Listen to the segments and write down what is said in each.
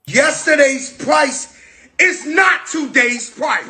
Yesterday's price is not today's price.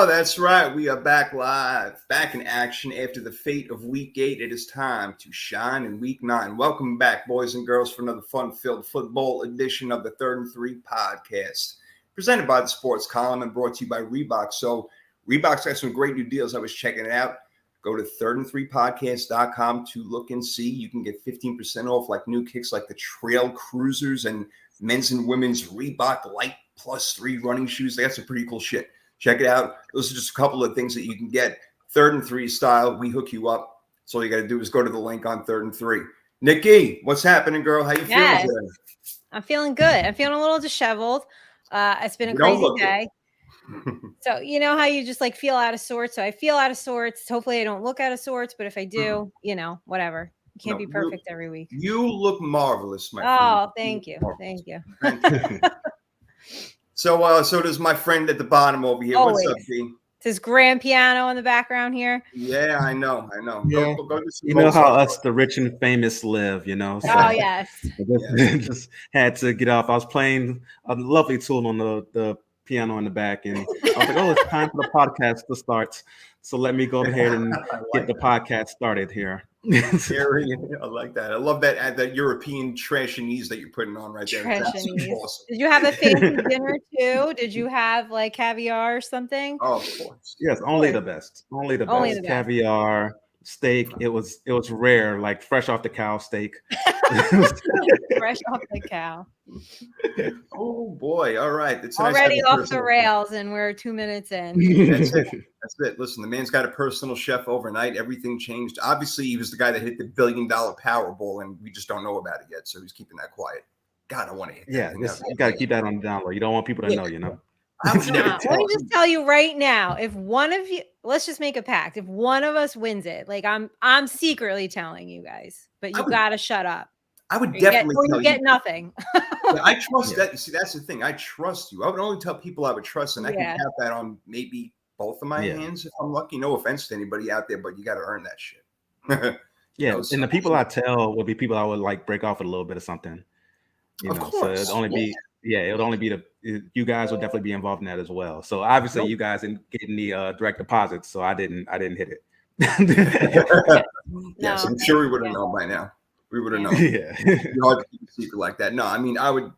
That's right. We are back live, back in action after the fate of week 8. It is time to shine in week 9. Welcome back, boys and girls, for another fun-filled football edition of the Third and Three podcast, presented by the Sports Column and brought to you by Reebok. So Reebok's got some great new deals. I was checking it out. Go to thirdandthreepodcast.com to look and see. You can get 15% off like new kicks like the Trail Cruisers and men's and women's Reebok Light Plus 3 running shoes. They got some pretty cool shit. Check it out. Those are just a couple of things that you can get. Third and Three style. We hook you up. So all you got to do is go to the link on Third and Three. Nikki, what's happening, girl? How you feeling today? I'm feeling good. I'm feeling a little disheveled. It's been a crazy day. So you know how you just like feel out of sorts. So I feel out of sorts. Hopefully I don't look out of sorts, but if I do, whatever. You can't be perfect every week. You look marvelous, my friend. Oh, thank you. Thank you. So does my friend at the bottom over here. Always. What's up, D? This grand piano in the background here. Yeah, I know. Yeah. Go you know how us, the rich and famous, live, So oh, yes. Just had to get off. I was playing a lovely tune on the piano in the back, and I was like, oh, it's time for the podcast to start. So let me go ahead and get the podcast started here. I like that. I love that European trashinese that you're putting on right there. Awesome. Did you have a fancy dinner too? Did you have like caviar or something? Oh, of course. Yes, only the best. Only the best. Caviar, steak. It was rare, like fresh off the cow steak. Fresh off the cow. Oh boy! All right, it's already off the rails, and we're 2 minutes in. That's it. Listen, the man's got a personal chef overnight. Everything changed. Obviously, he was the guy that hit the $1 billion Powerball, and we just don't know about it yet. So he's keeping that quiet. God, I want to hit. Yeah, you got to keep that on the down low. You don't want people to know. Let me just tell you right now, if one of you, let's just make a pact. If one of us wins it, like I'm secretly telling you guys, but you got to shut up. I would definitely tell you get nothing. I trust that. See, that's the thing. I trust you. I would only tell people I would trust, and I can count that on maybe both of my hands if I'm lucky. No offense to anybody out there, but you got to earn that shit. And the people I tell would be people I would like break off with a little bit of something. Of course. So it'd only be it would only be you guys would definitely be involved in that as well. So obviously you guys didn't get any direct deposits, so I didn't hit it. Yes, I'm sure we would have known by now. We would have known. Yeah. It's hard to keep a secret like that. No, I mean, I would,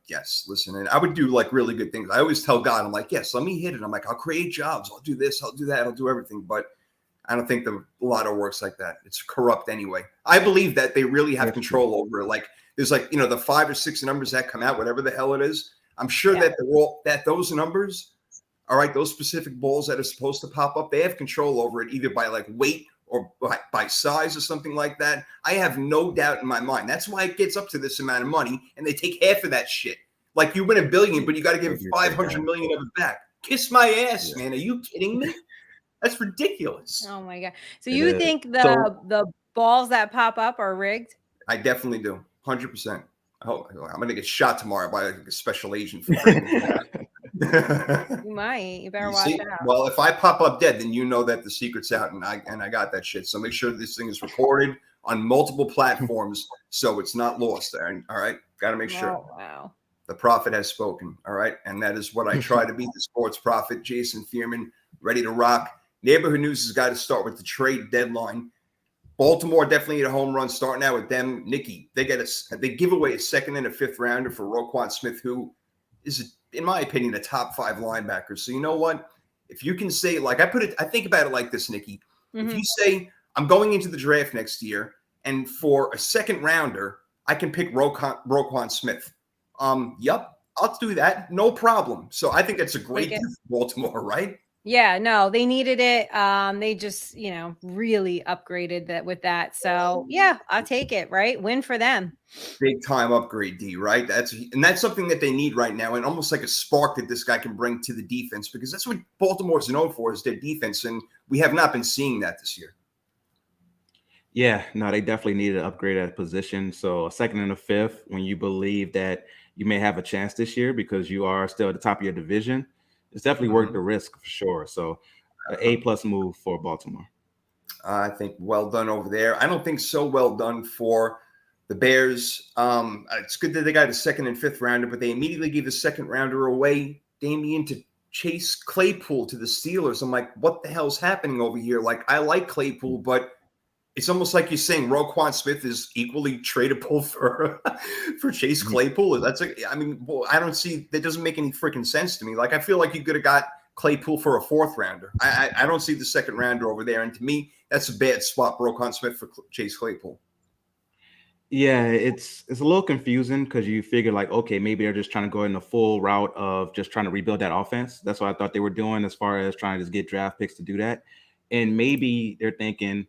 listen, and I would do like really good things. I always tell God, I'm like, yes, let me hit it. I'm like, I'll create jobs. I'll do this. I'll do that. I'll do everything. But I don't think the lotto works like that. It's corrupt anyway. I believe that they really have control over it. Like there's like, the 5 or 6 numbers that come out, whatever the hell it is. I'm sure that those numbers, all right, those specific balls that are supposed to pop up, they have control over it either by like weight or by size or something like that. I have no doubt in my mind. That's why it gets up to this amount of money, and they take half of that shit. Like you win $1 billion, but you got to give 500 million of it back. Kiss my ass, man. Are you kidding me? That's ridiculous. Oh my God. So you think the balls that pop up are rigged? I definitely do. 100%. Oh, I'm going to get shot tomorrow by a special agent. You might. You better watch out. Well, if I pop up dead, then you know that the secret's out, and I got that shit. So make sure this thing is recorded on multiple platforms so it's not lost. All right, got to make sure. Oh, wow. The prophet has spoken. All right, and that is what I try to be. The sports prophet, Jason Fearman, ready to rock. Neighborhood news has got to start with the trade deadline. Baltimore definitely a home run. Starting out with them, Nikki. They give away a 2nd and a 5th rounder for Roquan Smith, who is, in my opinion, a top 5 linebacker. So you know what? If you can say, like I think about it like this, Nikki. Mm-hmm. If you say I'm going into the draft next year, and for a 2nd rounder, I can pick Roquan Smith. Yup, I'll do that, no problem. So I think that's a great deal for Baltimore, right? Yeah, no, they needed it. They just, really upgraded that with that. So yeah, I'll take it, right? Win for them. Big time upgrade, D, right? That's something that they need right now, and almost like a spark that this guy can bring to the defense, because that's what Baltimore's known for, is their defense, and we have not been seeing that this year. Yeah, no, they definitely needed to upgrade at position. So a second and a fifth, when you believe that you may have a chance this year because you are still at the top of your division, it's definitely worth the risk for sure. So an A+ move for Baltimore. I think well done over there. I don't think so well done for the Bears. It's good that they got a second and fifth rounder, but they immediately gave the second rounder away, Damian, to Chase Claypool to the Steelers. I'm like, what the hell's happening over here? Like, I like Claypool, but it's almost like you're saying Roquan Smith is equally tradable for Chase Claypool. I don't see, that doesn't make any freaking sense to me. Like, I feel like you could have got Claypool for a fourth rounder. I don't see the second rounder over there. And to me, that's a bad swap, Roquan Smith for Chase Claypool. Yeah, it's a little confusing because you figure like, okay, maybe they're just trying to go in the full route of just trying to rebuild that offense. That's what I thought they were doing as far as trying to just get draft picks to do that. And maybe they're thinking,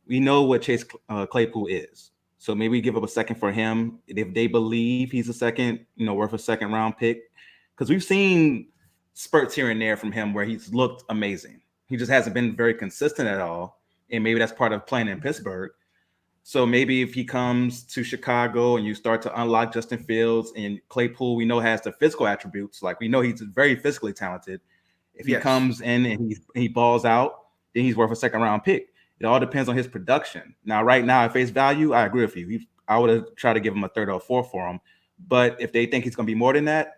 we know what Chase Claypool is. So maybe we give up a second for him if they believe he's a second, worth a second round pick. Because we've seen spurts here and there from him where he's looked amazing. He just hasn't been very consistent at all. And maybe that's part of playing in Pittsburgh. So maybe if he comes to Chicago and you start to unlock Justin Fields and Claypool, we know has the physical attributes. Like we know he's very physically talented. If he comes in and he balls out, then he's worth a second round pick. It all depends on his production. Now, right now, at face value, I agree with you. I would have tried to give him a third or a fourth for him. But if they think he's going to be more than that,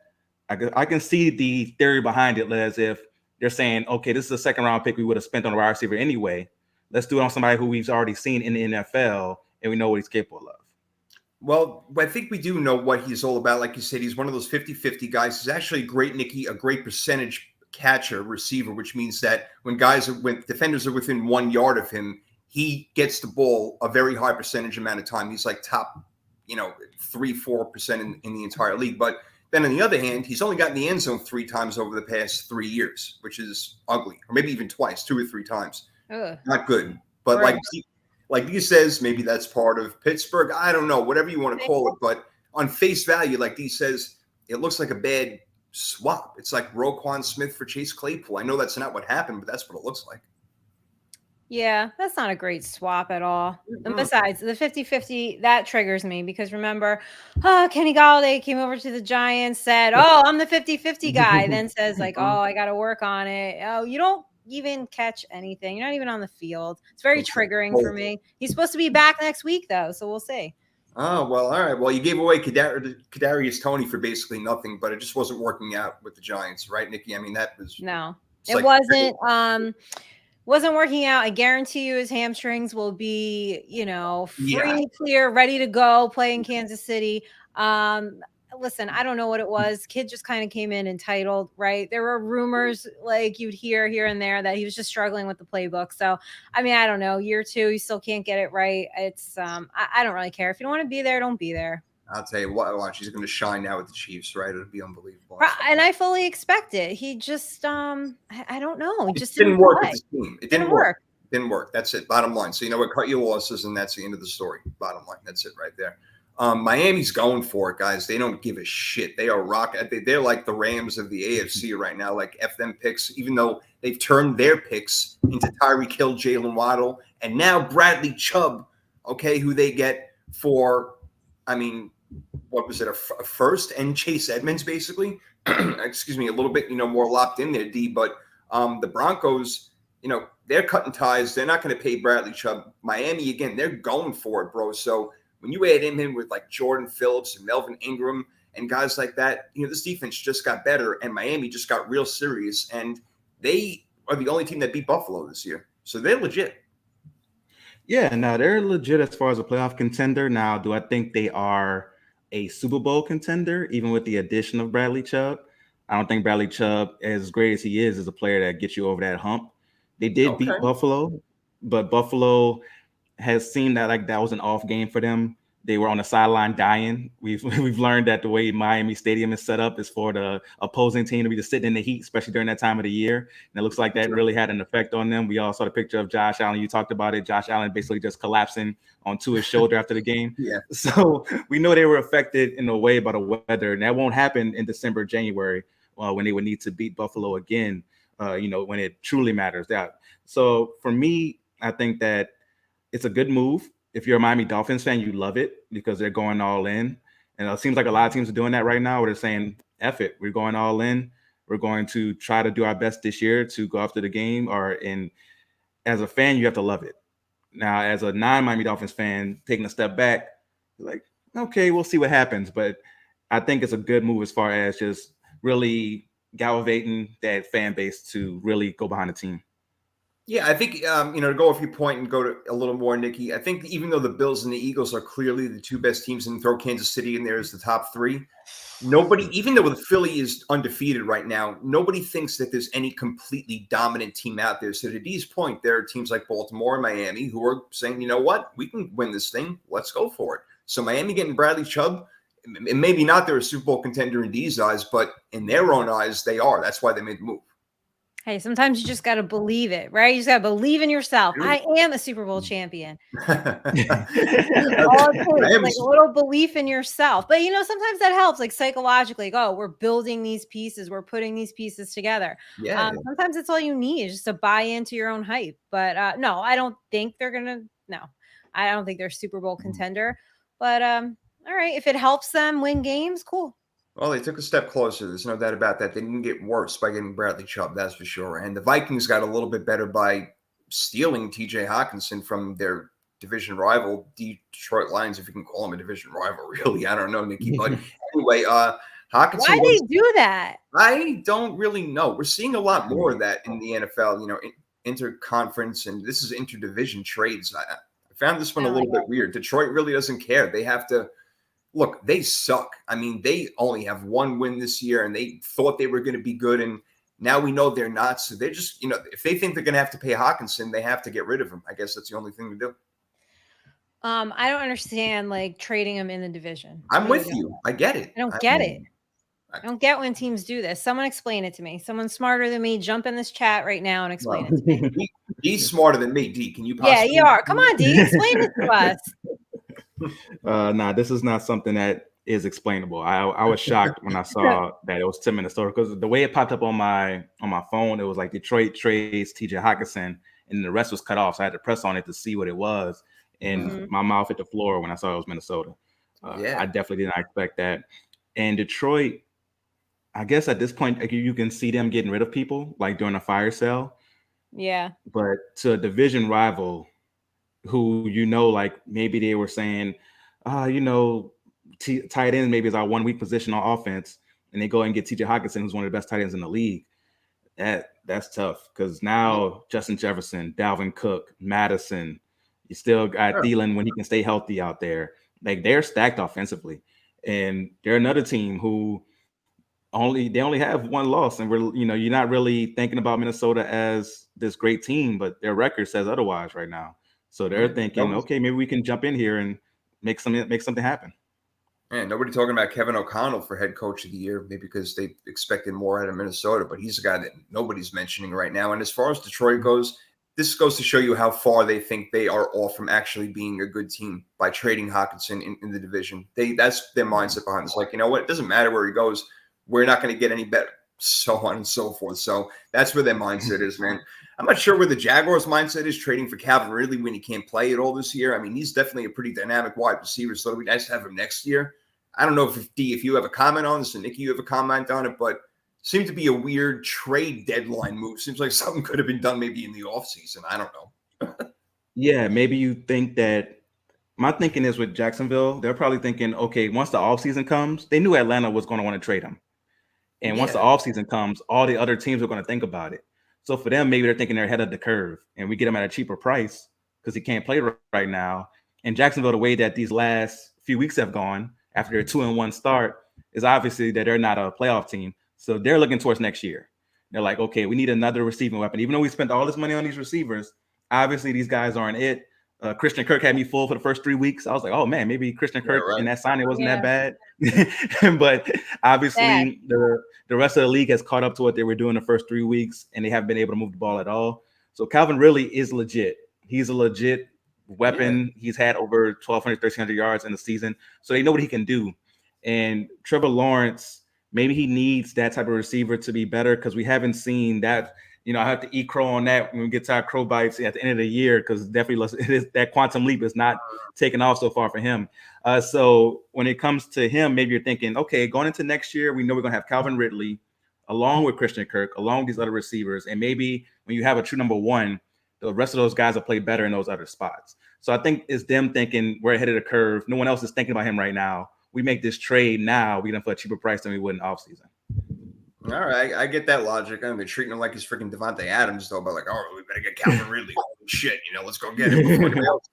I can see the theory behind it as if they're saying, okay, this is a second round pick we would have spent on a wide receiver anyway. Let's do it on somebody who we've already seen in the NFL and we know what he's capable of. Well, I think we do know what he's all about. Like you said, he's one of those 50-50 guys. He's actually a great percentage catcher, receiver, which means that when defenders are within 1 yard of him, he gets the ball a very high percentage amount of time. He's like top, 3-4% in the entire league. But then on the other hand, he's only gotten the end zone 3 times over the past 3 years, which is ugly, or maybe even twice, 2 or 3 times. Not good. But right. like he says, maybe that's part of Pittsburgh. I don't know, whatever you want to call it. But on face value, like he says, it looks like a bad swap. It's like Roquan Smith for Chase Claypool. I know that's not what happened, but that's what it looks like. Yeah, that's not a great swap at all. And besides, the 50-50, that triggers me because remember, Kenny Golladay came over to the Giants, said, oh, I'm the 50-50 guy, then says like, oh, I got to work on it. Oh, you don't even catch anything. You're not even on the field. It's very triggering for me. He's supposed to be back next week, though, so we'll see. Oh, well, all right. Well, you gave away Kadarius Toney for basically nothing, but it just wasn't working out with the Giants, right, Nikki? I mean, that was it wasn't working out. I guarantee you his hamstrings will be, free, clear, ready to go, play in Kansas City. Listen, I don't know what it was. Kid just kind of came in entitled, right? There were rumors like you'd hear here and there that he was just struggling with the playbook. So, I mean, I don't know. Year 2, he still can't get it right. It's I don't really care. If you don't want to be there, don't be there. I'll tell you what, watch. He's going to shine now with the Chiefs, right? It'll be unbelievable. And I fully expect it. He just, I don't know. It just didn't work with this team. It didn't work. Didn't work. That's it. Bottom line. So, cut your losses, and that's the end of the story. Bottom line. That's it right there. Miami's going for it, guys. They don't give a shit. They are rocking. They're like the Rams of the AFC right now, like F them picks, even though they've turned their picks into Tyreek Hill, Jalen Waddle, and now Bradley Chubb, who they get for, what was it, a first, and Chase Edmonds, basically. Excuse me, a little bit, more locked in there, D. But the Broncos, they're cutting ties. They're not going to pay Bradley Chubb. Miami, again, they're going for it, bro. So when you add him in with like Jordan Phillips and Melvin Ingram and guys like that, this defense just got better, and Miami just got real serious. And they are the only team that beat Buffalo this year. So they're legit. Yeah, now they're legit as far as a playoff contender. Now, do I think they are a Super Bowl contender, even with the addition of Bradley Chubb? I don't think Bradley Chubb, as great as he is a player that gets you over that hump. They did beat Buffalo, but Buffalo has seen that like that was an off game for them. they were on the sideline dying. We've learned that the way Miami Stadium is set up is for the opposing team to be just sitting in the heat, especially during that time of the year. And it looks like that really had an effect on them. We all saw the picture of Josh Allen. You talked about it. Josh Allen basically just collapsing onto his shoulder after the game. Yeah. So we know they were affected in a way by the weather, and that won't happen in December, January, when they would need to beat Buffalo again. When it truly matters. So for me, I think that it's a good move. If you're a Miami Dolphins fan, you love it because they're going all in. And it seems like a lot of teams are doing that right now where they're saying, F it, we're going all in. We're going to try to do our best this year to go after the game. And as a fan, you have to love it. Now, as a non-Miami Dolphins fan, taking a step back, like, okay, we'll see what happens. But I think it's a good move as far as just really gallivanting that fan base to really go behind the team. Yeah, I think, to go off your point and go to a little more, Nikki, I think even though the Bills and the Eagles are clearly the two best teams and throw Kansas City in there as the top three, nobody, even though the Philly is undefeated right now, nobody thinks that there's any completely dominant team out there. So to Dee's point, there are teams like Baltimore and Miami who are saying, you know what, we can win this thing. Let's go for it. So Miami getting Bradley Chubb, and maybe not they're a Super Bowl contender in Dee's eyes, but in their own eyes, they are. That's why they made the move. Hey, sometimes you just got to believe it, right? You just got to believe in yourself. I am a Super Bowl champion. All it is, like a little belief in yourself. But, sometimes that helps, like psychologically. Like, we're building these pieces. We're putting these pieces together. Yeah. Sometimes it's all you need is just to buy into your own hype. But no, I don't think they're going to. No, I don't think they're a Super Bowl contender. But all right, if it helps them win games, cool. Well, they took a step closer. There's no doubt about that. They didn't get worse by getting Bradley Chubb, that's for sure. And the Vikings got a little bit better by stealing TJ Hockenson from their division rival, Detroit Lions, if you can call them a division rival, really. I don't know, Nikki. But anyway, Hockenson. Why they do that? I don't really know. We're seeing a lot more of that in the NFL, interconference, and this is interdivision trades. I found this one a little bit weird. Detroit really doesn't care. They have to. Look, they suck. I mean, they only have one win this year, and they thought they were going to be good, and now we know they're not. So they're just, if they think they're going to have to pay Hockenson, they have to get rid of him. I guess that's the only thing to do. I don't understand, like, trading him in the division. I'm with you. I get it. I don't get it. I don't get when teams do this. Someone explain it to me. Someone smarter than me, jump in this chat right now and explain it to me. He's smarter than me, D. Can you possibly? Yeah, you are. Come on, D. Explain it to us. This is not something that is explainable. I was shocked when I saw that it was Tim Minnesota because the way it popped up on my phone, it was like Detroit trades TJ Hockenson, and the rest was cut off. So I had to press on it to see what it was, and my mouth hit the floor when I saw it was Minnesota. I definitely did not expect that. And Detroit, I guess at this point, you can see them getting rid of people like during a fire sale. Yeah, but to a division rival, who like maybe they were saying, tight end maybe is our 1 weak position on offense, and they go and get TJ Hockenson, who's one of the best tight ends in the league. That's tough because now Justin Jefferson, Dalvin Cook, Madison, you still got Thielen when he can stay healthy out there. Like they're stacked offensively, and they're another team who they only have one loss, and you're not really thinking about Minnesota as this great team, but their record says otherwise right now. So they're thinking, okay, maybe we can jump in here and make something happen. Man, nobody talking about Kevin O'Connell for head coach of the year, maybe because they expected more out of Minnesota, but he's a guy that nobody's mentioning right now. And as far as Detroit goes, this goes to show you how far they think they are off from actually being a good team by trading Hockenson in the division. That's their mindset behind this. Like, you know what? It doesn't matter where he goes. We're not going to get any better, so on and so forth. So that's where their mindset is, man. I'm not sure where the Jaguars' mindset is trading for Calvin Ridley when he can't play at all this year. I mean, he's definitely a pretty dynamic wide receiver, so it'll be nice to have him next year. I don't know if you have a comment on this, and Nikki, you have a comment on it, but seemed to be a weird trade deadline move. Seems like something could have been done maybe in the offseason. I don't know. Yeah, maybe you think that – my thinking is with Jacksonville, they're probably thinking, okay, once the offseason comes, they knew Atlanta was going to want to trade him. And once the offseason comes, all the other teams are going to think about it. So for them, maybe they're thinking they're ahead of the curve, and we get him at a cheaper price because he can't play right now. And Jacksonville, the way that these last few weeks have gone after their 2-1 start is obviously that they're not a playoff team. So they're looking towards next year. They're like, okay, we need another receiving weapon. Even though we spent all this money on these receivers, obviously these guys aren't it. Christian Kirk had me full for the first 3 weeks. I was like, oh man, maybe Christian Kirk in that signing wasn't that bad. But obviously the rest of the league has caught up to what they were doing the first 3 weeks, and they haven't been able to move the ball at all. So Calvin really is legit. He's a legit weapon. He's had over 1,200, 1,300 yards in the season. So they know what he can do. And Trevor Lawrence, maybe he needs that type of receiver to be better, because we haven't seen that. I have to eat crow on that when we get to our crow bites at the end of the year, because definitely that quantum leap is not taking off so far for him. So when it comes to him, maybe you're thinking, okay, going into next year, we know we're going to have Calvin Ridley along with Christian Kirk, along with these other receivers. And maybe when you have a true number one, the rest of those guys will play better in those other spots. So I think it's them thinking we're ahead of the curve. No one else is thinking about him right now. We make this trade now, we get him for a cheaper price than we would in offseason. All right, I get that logic. I'm treating him like he's freaking Devontae Adams, though. But like, oh, we better get Calvin Ridley. Holy shit, let's go get him before anybody else.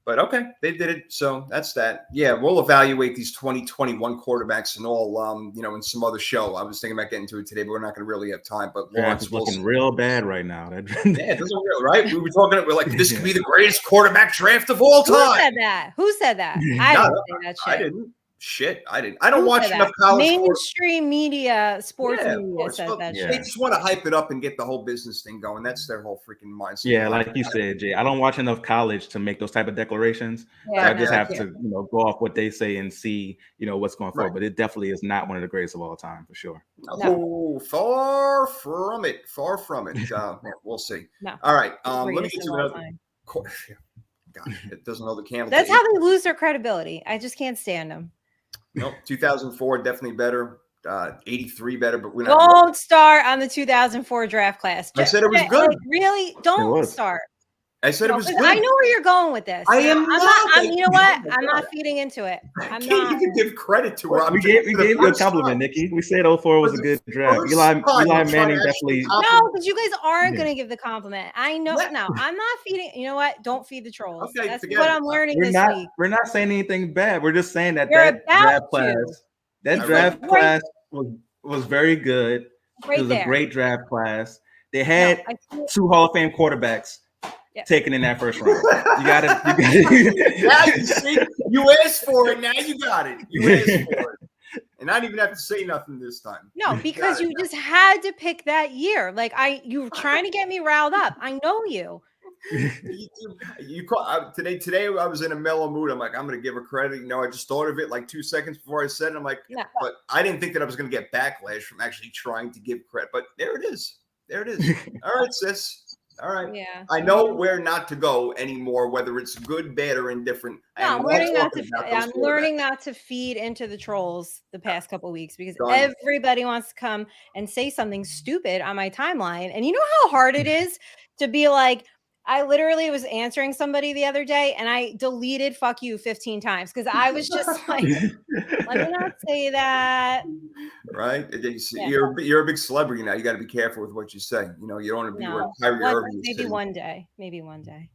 But okay, they did it. So that's that. Yeah, we'll evaluate these 2021 quarterbacks and all. In some other show. I was thinking about getting to it today, but we're not going to really have time. But Lawrence looking real bad right now. Yeah, it doesn't real right. We were talking. We're like, this could be the greatest quarterback draft of all time. Who said that? I didn't say that shit. I didn't. Shit, I didn't. I don't watch enough college mainstream media, sports media says that shit. They just want to hype it up and get the whole business thing going. That's their whole freaking mindset. Yeah, like you said, Jay, I don't watch enough college to make those type of declarations. So I just have to, go off what they say and see, what's going forward. But it definitely is not one of the greatest of all time, for sure. No, far from it. Far from it. We'll see. No. All right. Let me get to another. God, it doesn't know the camel. That's how they lose their credibility. I just can't stand them. Nope, 2004 definitely better. 83 better, but we're not. Don't start on the 2004 draft class. I said it was good. Like, really, don't start. I said it was good. I know where you're going with this. I am not. You know what? I'm not feeding into it. I can't even give credit to her. We gave you a compliment, Nikki. We said 04 was a good draft. Eli Manning definitely. No, because you guys aren't going to give the compliment. I know. No, I'm not feeding. You know what? Don't feed the trolls. Okay, that's what I'm learning this week. We're not saying anything bad. We're just saying that draft class was very good. It was a great draft class. They had 2 Hall of Fame quarterbacks. Taken in that first round. You got it. Now you see, you asked for it. Now you got it. You asked for it. And I didn't even have to say nothing this time. No, because you just had to pick that year. Like you were trying to get me riled up. I know you. Today I was in a mellow mood. I'm like, I'm gonna give her credit. I just thought of it like 2 seconds before I said it. I'm like, but I didn't think that I was gonna get backlash from actually trying to give credit. But there it is. There it is. All right, sis. All right. Yeah. I know where not to go anymore, whether it's good, bad, or indifferent. No, I'm learning not to feed into the trolls the past couple of weeks, because everybody wants to come and say something stupid on my timeline. And you know how hard it is to be like, I literally was answering somebody the other day and I deleted "fuck you" 15 times because I was just like, let me not say that. Right? You're a big celebrity now. You got to be careful with what you say. You don't want to be Kyrie Irving. Maybe one day.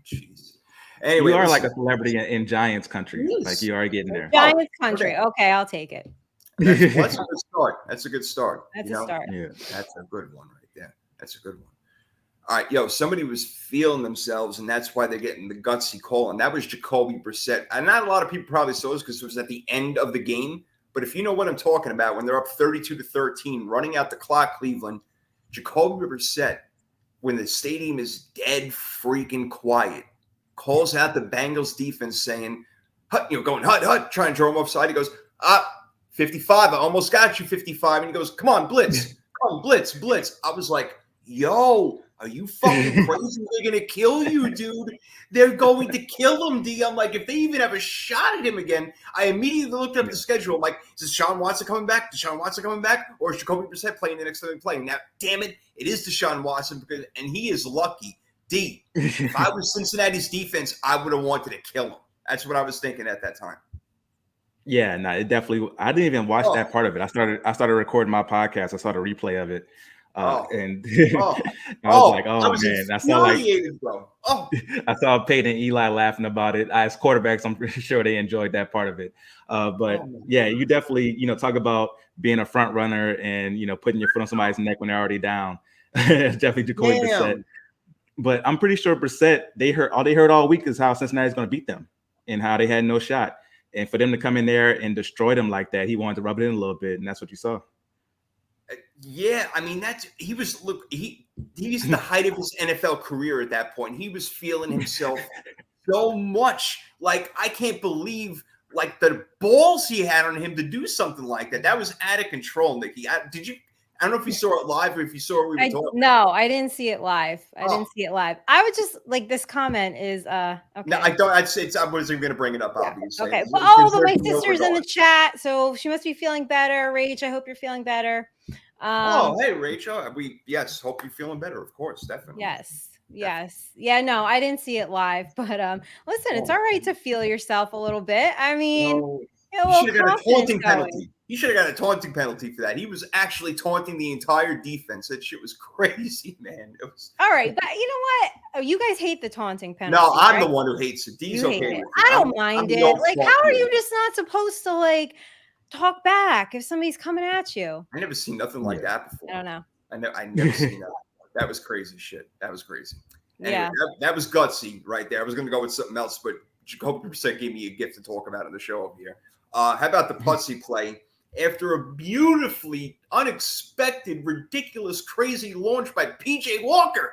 Jeez. Anyway, you are like a celebrity in Giants country. Like you are getting there. Giants country. Okay, I'll take it. That's a good start. That's a good start. That's a start. Yeah, that's a good one right there. That's a good one. All right, somebody was feeling themselves, and that's why they're getting the gutsy call, and that was Jacoby Brissett. And not a lot of people probably saw this because it was at the end of the game, but if you know what I'm talking about, when they're up 32-13, running out the clock, Cleveland, Jacoby Brissett, when the stadium is dead freaking quiet, calls out the Bengals defense saying, hut, going, hut, trying to draw him offside. He goes, 55, I almost got you, 55. And he goes, come on, blitz. Come on, blitz. I was like, yo, are you fucking crazy? They're going to kill you, dude. They're going to kill him, D. I'm like, if they even have a shot at him again, I immediately looked up the schedule. I'm like, is Deshaun Watson coming back? Or is Jacoby Brissett playing the next time they're playing? Now, damn it, it is Deshaun Watson, and he is lucky. D, if I was Cincinnati's defense, I would have wanted to kill him. That's what I was thinking at that time. Yeah, no, it definitely. I didn't even watch that part of it. I started recording my podcast. I saw the replay of it. And I was like, man, I saw Peyton and Eli laughing about it. As quarterbacks, I'm pretty sure they enjoyed that part of it. Yeah, you definitely, talk about being a front runner and, putting your foot on somebody's neck when they're already down. Definitely Jacoby Brissett. But I'm pretty sure Brissett, they heard all week is how Cincinnati's going to beat them and how they had no shot. And for them to come in there and destroy them like that, he wanted to rub it in a little bit, and that's what you saw. Yeah, I mean he's the height of his NFL career at that point. He was feeling himself so much. Like, I can't believe like the balls he had on him to do something like that. That was out of control, Nikki. I don't know if you saw it live or if you saw what we were talking. No, I didn't see it live. I didn't see it live. I would just like this comment is okay. No, I don't. I wasn't even going to bring it up. Obviously. Okay. Well, but my sister's in the chat, so she must be feeling better. Rach, I hope you're feeling better. Hey, Rachel. Hope you're feeling better. Of course, definitely. Yes. Yeah. No, I didn't see it live, but listen, it's all right to feel yourself a little bit. I mean, you should have got a taunting penalty. You should have got a taunting penalty for that. He was actually taunting the entire defense. That shit was crazy, man. It was all right, but you know what? Oh, you guys hate the taunting penalty. No, I'm the one who hates it. D's okay with it. I don't mind it. Like, how are you just not supposed to like talk back if somebody's coming at you? I never seen nothing like that before. I don't know. I never seen that. That was crazy shit. That was crazy. Anyway, yeah, that was gutsy right there. I was going to go with something else, but Jacoby Brissett gave me a gift to talk about on the show over here. How about the putsy play? After a beautifully unexpected, ridiculous, crazy launch by P.J. Walker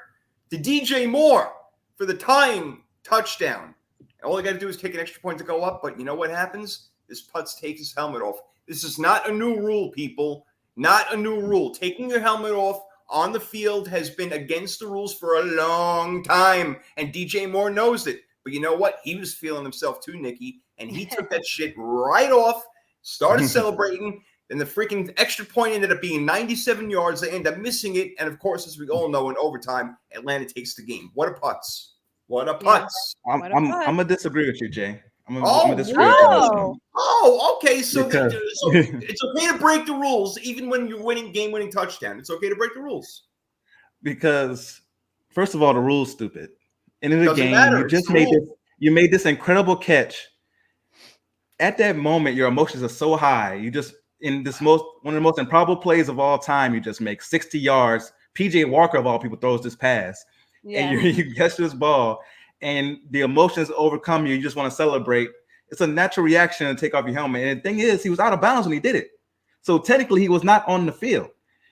to DJ Moore for the tying touchdown. All you got to do is kick an extra point to go up, but you know what happens? This putz takes his helmet off. This is not a new rule, people. Not a new rule. Taking your helmet off on the field has been against the rules for a long time, and DJ Moore knows it. But you know what? He was feeling himself too, Nikki, and he took that shit right off, started celebrating, and the freaking extra point ended up being 97 yards. They end up missing it, and of course, as we all know, in overtime, Atlanta takes the game. What a putz. What a putz. I'm going to disagree with you, Jay. I'm gonna disagree with you. Oh, okay. So it's okay to break the rules, even when you're winning game-winning touchdown. It's okay to break the rules. Because, first of all, the rule's stupid. End of the game, you made this incredible catch. At that moment, your emotions are so high. You just one of the most improbable plays of all time. You just make 60 yards. PJ Walker of all people throws this pass, and you catch this ball, and the emotions overcome you. You just want to celebrate. It's a natural reaction to take off your helmet. And the thing is, he was out of bounds when he did it. So technically, he was not on the field.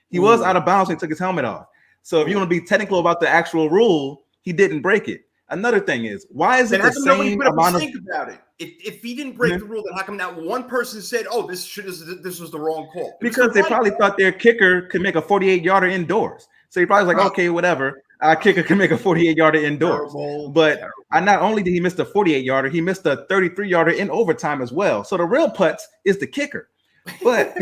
He was out of bounds when he took his helmet off. So if you want to be technical about the actual rule, he didn't break it. Another thing is, why is it the same amount of? Think about it. If he didn't break the rule, then how come not one person said, "Oh, this was the wrong call"? Because they probably thought their kicker could make a 48-yarder indoors. So he probably was like, "Okay, whatever. Our kicker can make a 48-yarder indoors." But not only did he miss the 48-yarder, he missed the 33-yarder in overtime as well. So the real putz is the kicker. But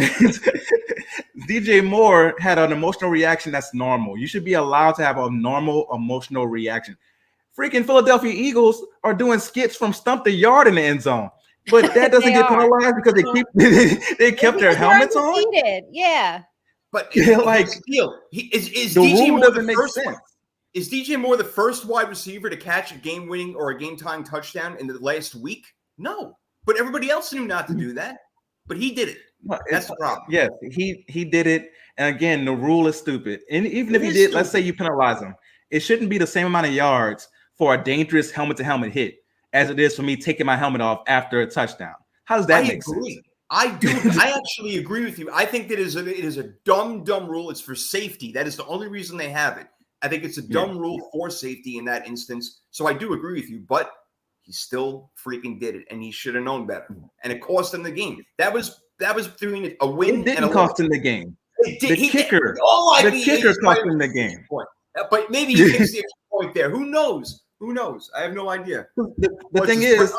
DJ Moore had an emotional reaction that's normal. You should be allowed to have a normal emotional reaction. Freaking Philadelphia Eagles are doing skits from stump the yard in the end zone, but that doesn't get penalized because they kept their helmets on. Yeah, but like is DJ Moore the first one? Is DJ Moore the first wide receiver to catch a game-winning or a game-tying touchdown in the last week? No, but everybody else knew not to do that. But he did it. That's the problem. Yes, he did it. And again, the rule is stupid. And even if he did, let's say you penalize him, it shouldn't be the same amount of yards for a dangerous helmet-to-helmet hit as it is for me taking my helmet off after a touchdown. How does that make sense? I do. I actually agree with you. I think that it is a dumb rule. It's for safety. That is the only reason they have it. I think it's a dumb rule for safety in that instance. So I do agree with you, but he still freaking did it, and he should have known better. And it cost him the game. That was between a win. It didn't cost him the game. The kicker cost him the game. But maybe he kicks the extra point there. Who knows? I have no idea. The thing is,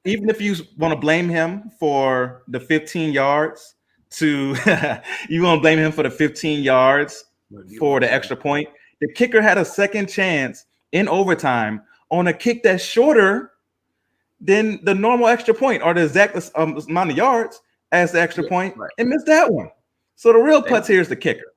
even if you want to blame him for the 15 yards for the 15 yards for the extra point, the kicker had a second chance in overtime on a kick that's shorter than the normal extra point or the exact amount of yards as the extra point and missed that one. So the real putz here is the kicker.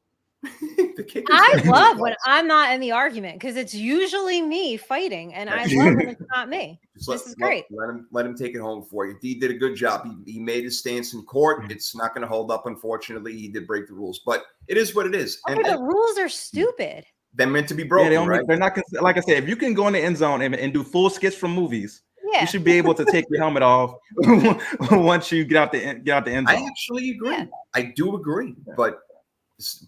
I love when I'm not in the argument because it's usually me fighting, and I love when it's not me. This is great. Let him take it home for you. He did a good job. He made his stance in court. It's not going to hold up, unfortunately. He did break the rules, but it is what it is. The rules are stupid. they're meant to be broken, right? They're not like I said. If you can go in the end zone and do full skits from movies, Yeah. you should be able to take your helmet off once you get out the end zone. I actually agree. Yeah. I do agree, but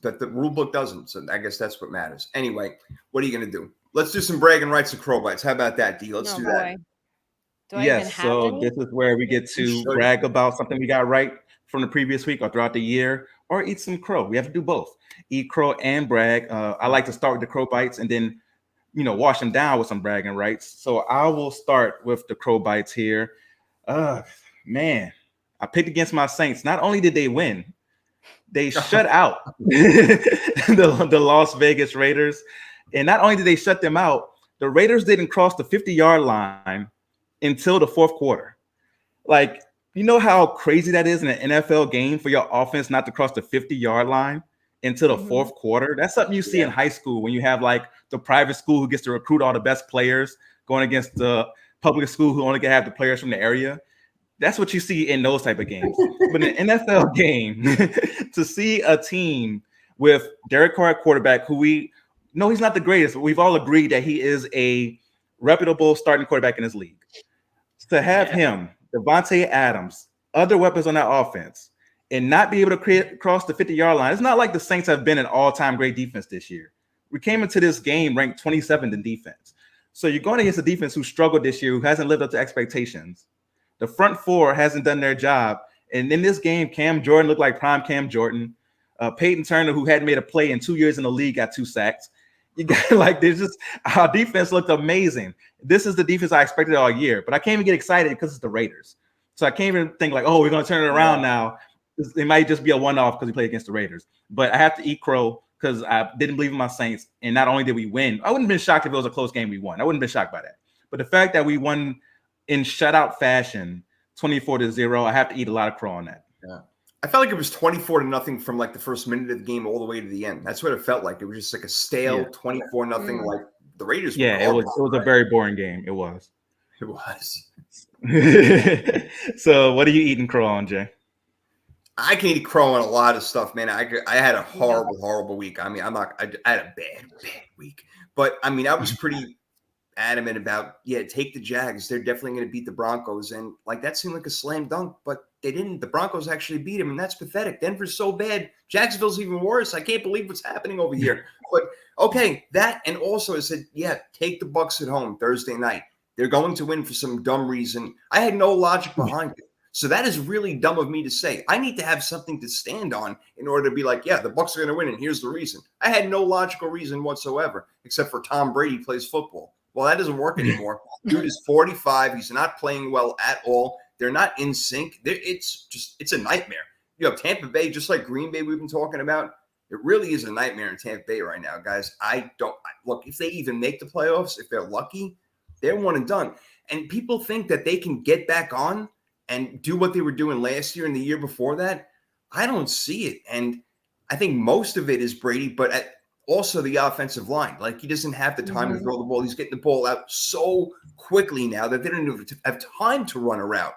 the rule book doesn't. So I guess that's what matters. Anyway, what are you going to do? Let's do some bragging rights and crow bites. How about that, D? Let's do that. Yes. So this is where we get to brag about something we got right from the previous week or throughout the year, or eat some crow. We have to do both. Eat crow and brag. I like to start with the crow bites and then, wash them down with some bragging rights. So I will start with the crow bites here. Man, I picked against my Saints. Not only did they win, they shut out the Las Vegas Raiders. And not only did they shut them out, the Raiders didn't cross the 50-yard line until the fourth quarter. Like, you know how crazy that is in an NFL game for your offense not to cross the 50-yard line until the fourth quarter? That's something you see in high school when you have like the private school who gets to recruit all the best players going against the public school who only can have the players from the area. That's what you see in those type of games. But in an NFL game, to see a team with Derek Carr at quarterback, who we know he's not the greatest, but we've all agreed that he is a reputable starting quarterback in this league. To have him, Devontae Adams, other weapons on that offense, and not be able to cross the 50-yard line. It's not like the Saints have been an all-time great defense this year. We came into this game ranked 27th in defense. So you're going against a defense who struggled this year, who hasn't lived up to expectations. The front four hasn't done their job. And in this game, Cam Jordan looked like prime Cam Jordan. Peyton Turner, who hadn't made a play in 2 years in the league, got 2 sacks. You got our defense looked amazing. This is the defense I expected all year, but I can't even get excited because it's the Raiders. So I can't even think like, oh, we're going to turn it around now. It might just be a one-off because we played against the Raiders. But I have to eat crow because I didn't believe in my Saints. And not only did we win, I wouldn't have been shocked if it was a close game we won. I wouldn't have been shocked by that. But the fact that we won in shutout fashion, 24-0, I have to eat a lot of crow on that. Yeah. I felt like it was 24-0 from like the first minute of the game all the way to the end. That's what it felt like. It was just like a stale 24-0. Like the Raiders. Yeah, it was a very boring game. It was. It was. So what are you eating crow on, Jay? I can eat crow on a lot of stuff, man. I had a horrible week. I mean, I had a bad week. But I mean, I was pretty adamant about, take the Jags. They're definitely going to beat the Broncos. And like that seemed like a slam dunk, but they didn't. The Broncos actually beat them, and that's pathetic. Denver's so bad. Jacksonville's even worse. I can't believe what's happening over here. But okay, that, and also I said, take the Bucs at home Thursday night. They're going to win for some dumb reason. I had no logic behind it. So that is really dumb of me to say. I need to have something to stand on in order to be like, the Bucs are going to win, and here's the reason. I had no logical reason whatsoever, except for Tom Brady plays football. Well, that doesn't work anymore. Dude is 45. He's not playing well at all. They're not in sync. It's a nightmare. You have Tampa Bay, just like Green Bay we've been talking about. It really is a nightmare in Tampa Bay right now, guys. Look, if they even make the playoffs, if they're lucky, they're one and done. And people think that they can get back on and do what they were doing last year and the year before that. I don't see it. And I think most of it is Brady, but also the offensive line. Like, he doesn't have the time to throw the ball. He's getting the ball out so quickly now that they don't even have time to run a route,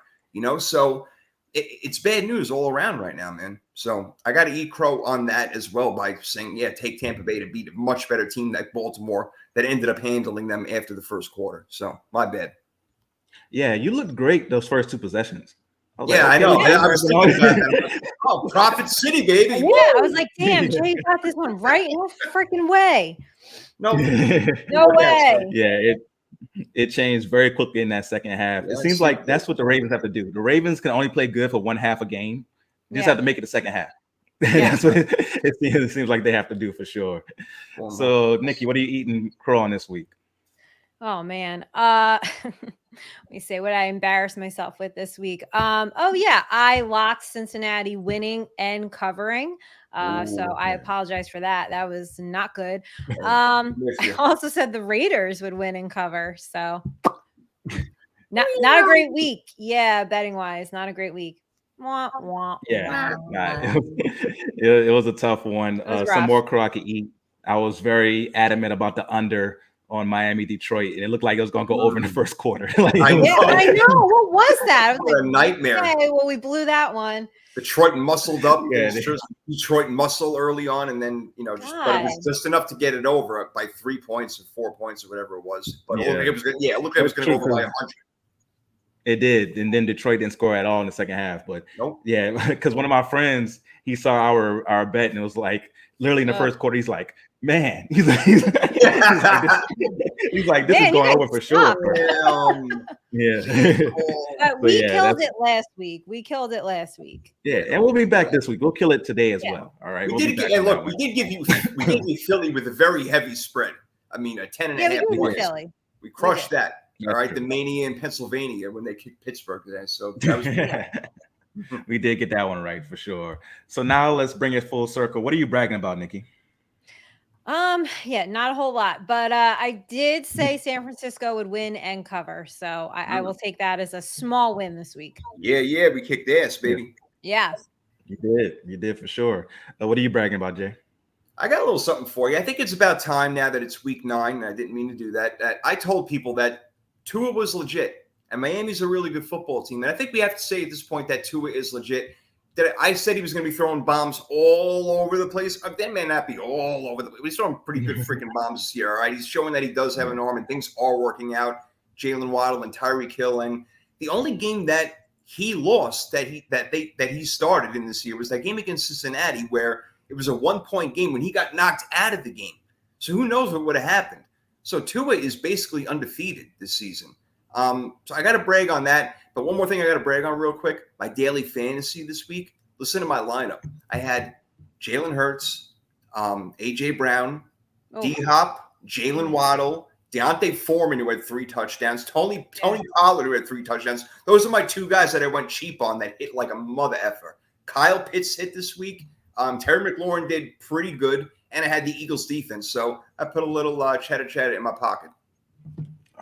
So it's bad news all around right now, man. So I got to eat crow on that as well by saying, take Tampa Bay to beat a much better team like Baltimore that ended up handling them after the first quarter. So my bad. Yeah, you looked great those first 2 possessions. I know. I was thinking about that. Oh, Prophet City, baby. Yeah, I was like, damn, Jay got this one right. No freaking way. No way. Yeah, it changed very quickly in that second half. It seems like that's what the Ravens have to do. The Ravens can only play good for one half a game. You just have to make it the second half. That's what it seems like they have to do for sure. So, Nikki, what are you eating crow on this week? Oh man. Let me say what I embarrassed myself with this week. I locked Cincinnati winning and covering. So I apologize for that. That was not good. I also said the Raiders would win and cover. So not a great week. Yeah, betting wise, not a great week. Wah, wah, yeah, it was a tough one. Some more crow I could eat. I was very adamant about the under on Miami Detroit, and it looked like it was going to go over in the first quarter. Like, I know. I know. What was that? I was What a nightmare. Okay, well, we blew that one. Detroit muscled up. Yeah, Detroit muscle early on, and then but it was just enough to get it over by 3 points or 4 points or whatever it was. But it was good. Yeah, it looked like it was going to go over by 100. It did, and then Detroit didn't score at all in the second half. But yeah, because one of my friends, he saw our bet, and it was like literally in the first quarter, he's like, "Man," he's like, "This is going over for sure." Yeah. We killed it last week. Yeah, and we'll be back this week. We'll kill it today as well. All right. We did give you Philly with a very heavy spread. I mean, a 10.5 points. We crushed that. All right, the Mania in Pennsylvania when they kicked Pittsburgh today. So that was we did get that one right for sure. So now let's bring it full circle. What are you bragging about, Nikki? Yeah, not a whole lot, but I did say San Francisco would win and cover, so I will take that as a small win this week. Yeah, we kicked ass, baby. Yeah, you did for sure. What are you bragging about, Jay? I got a little something for you. I think it's about time now that it's week 9. And I didn't mean to do that. I told people that Tua was legit, and Miami's a really good football team. And I think we have to say at this point that Tua is legit. That I said he was going to be throwing bombs all over the place. That may not be all over the place. He's throwing pretty good freaking bombs this year. All right, he's showing that he does have an arm, and things are working out. Jalen Waddle and Tyreek Hill, and the only game that he lost that he started in this year was that game against Cincinnati, where it was a 1-point game when he got knocked out of the game. So who knows what would have happened? So Tua is basically undefeated this season. So I got to brag on that. But one more thing I got to brag on real quick. My daily fantasy this week. Listen to my lineup. I had Jalen Hurts, A.J. Brown, D-Hop, Jalen Waddle, Deontay Foreman, who had 3 touchdowns, Tony Pollard, who had 3 touchdowns. Those are my 2 guys that I went cheap on that hit like a mother effer. Kyle Pitts hit this week. Terry McLaurin did pretty good. And I had the Eagles defense. So I put a little chatter in my pocket.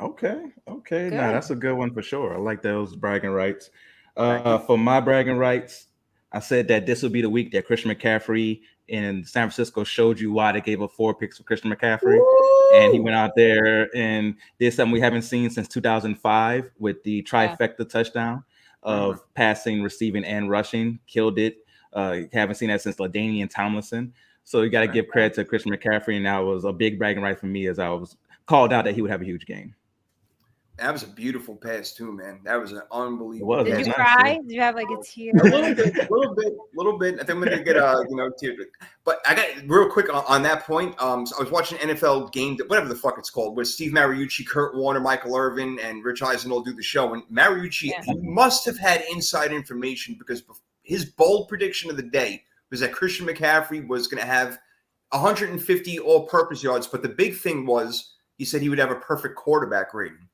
Okay. Nah, that's a good one for sure. I like those bragging rights. For my bragging rights, I said that this would be the week that Christian McCaffrey in San Francisco showed you why they gave up 4 picks for Christian McCaffrey. Woo! And he went out there and did something we haven't seen since 2005 with the trifecta touchdown of passing, receiving, and rushing. Killed it. Haven't seen that since LaDainian Tomlinson. So you got to give credit to Christian McCaffrey, and that was a big bragging right for me as I was called out that he would have a huge game. That was a beautiful pass too, man. That was an unbelievable. Did you cry? Did you have like a tear? A little bit. I think I'm gonna get tear. But I got real quick on that point. So I was watching NFL game, whatever the fuck it's called, where Steve Mariucci, Kurt Warner, Michael Irvin, and Rich Eisen all do the show. And Mariucci, he must have had inside information because his bold prediction of the day was that Christian McCaffrey was going to have 150 all-purpose yards. But the big thing was he said he would have a perfect quarterback rating.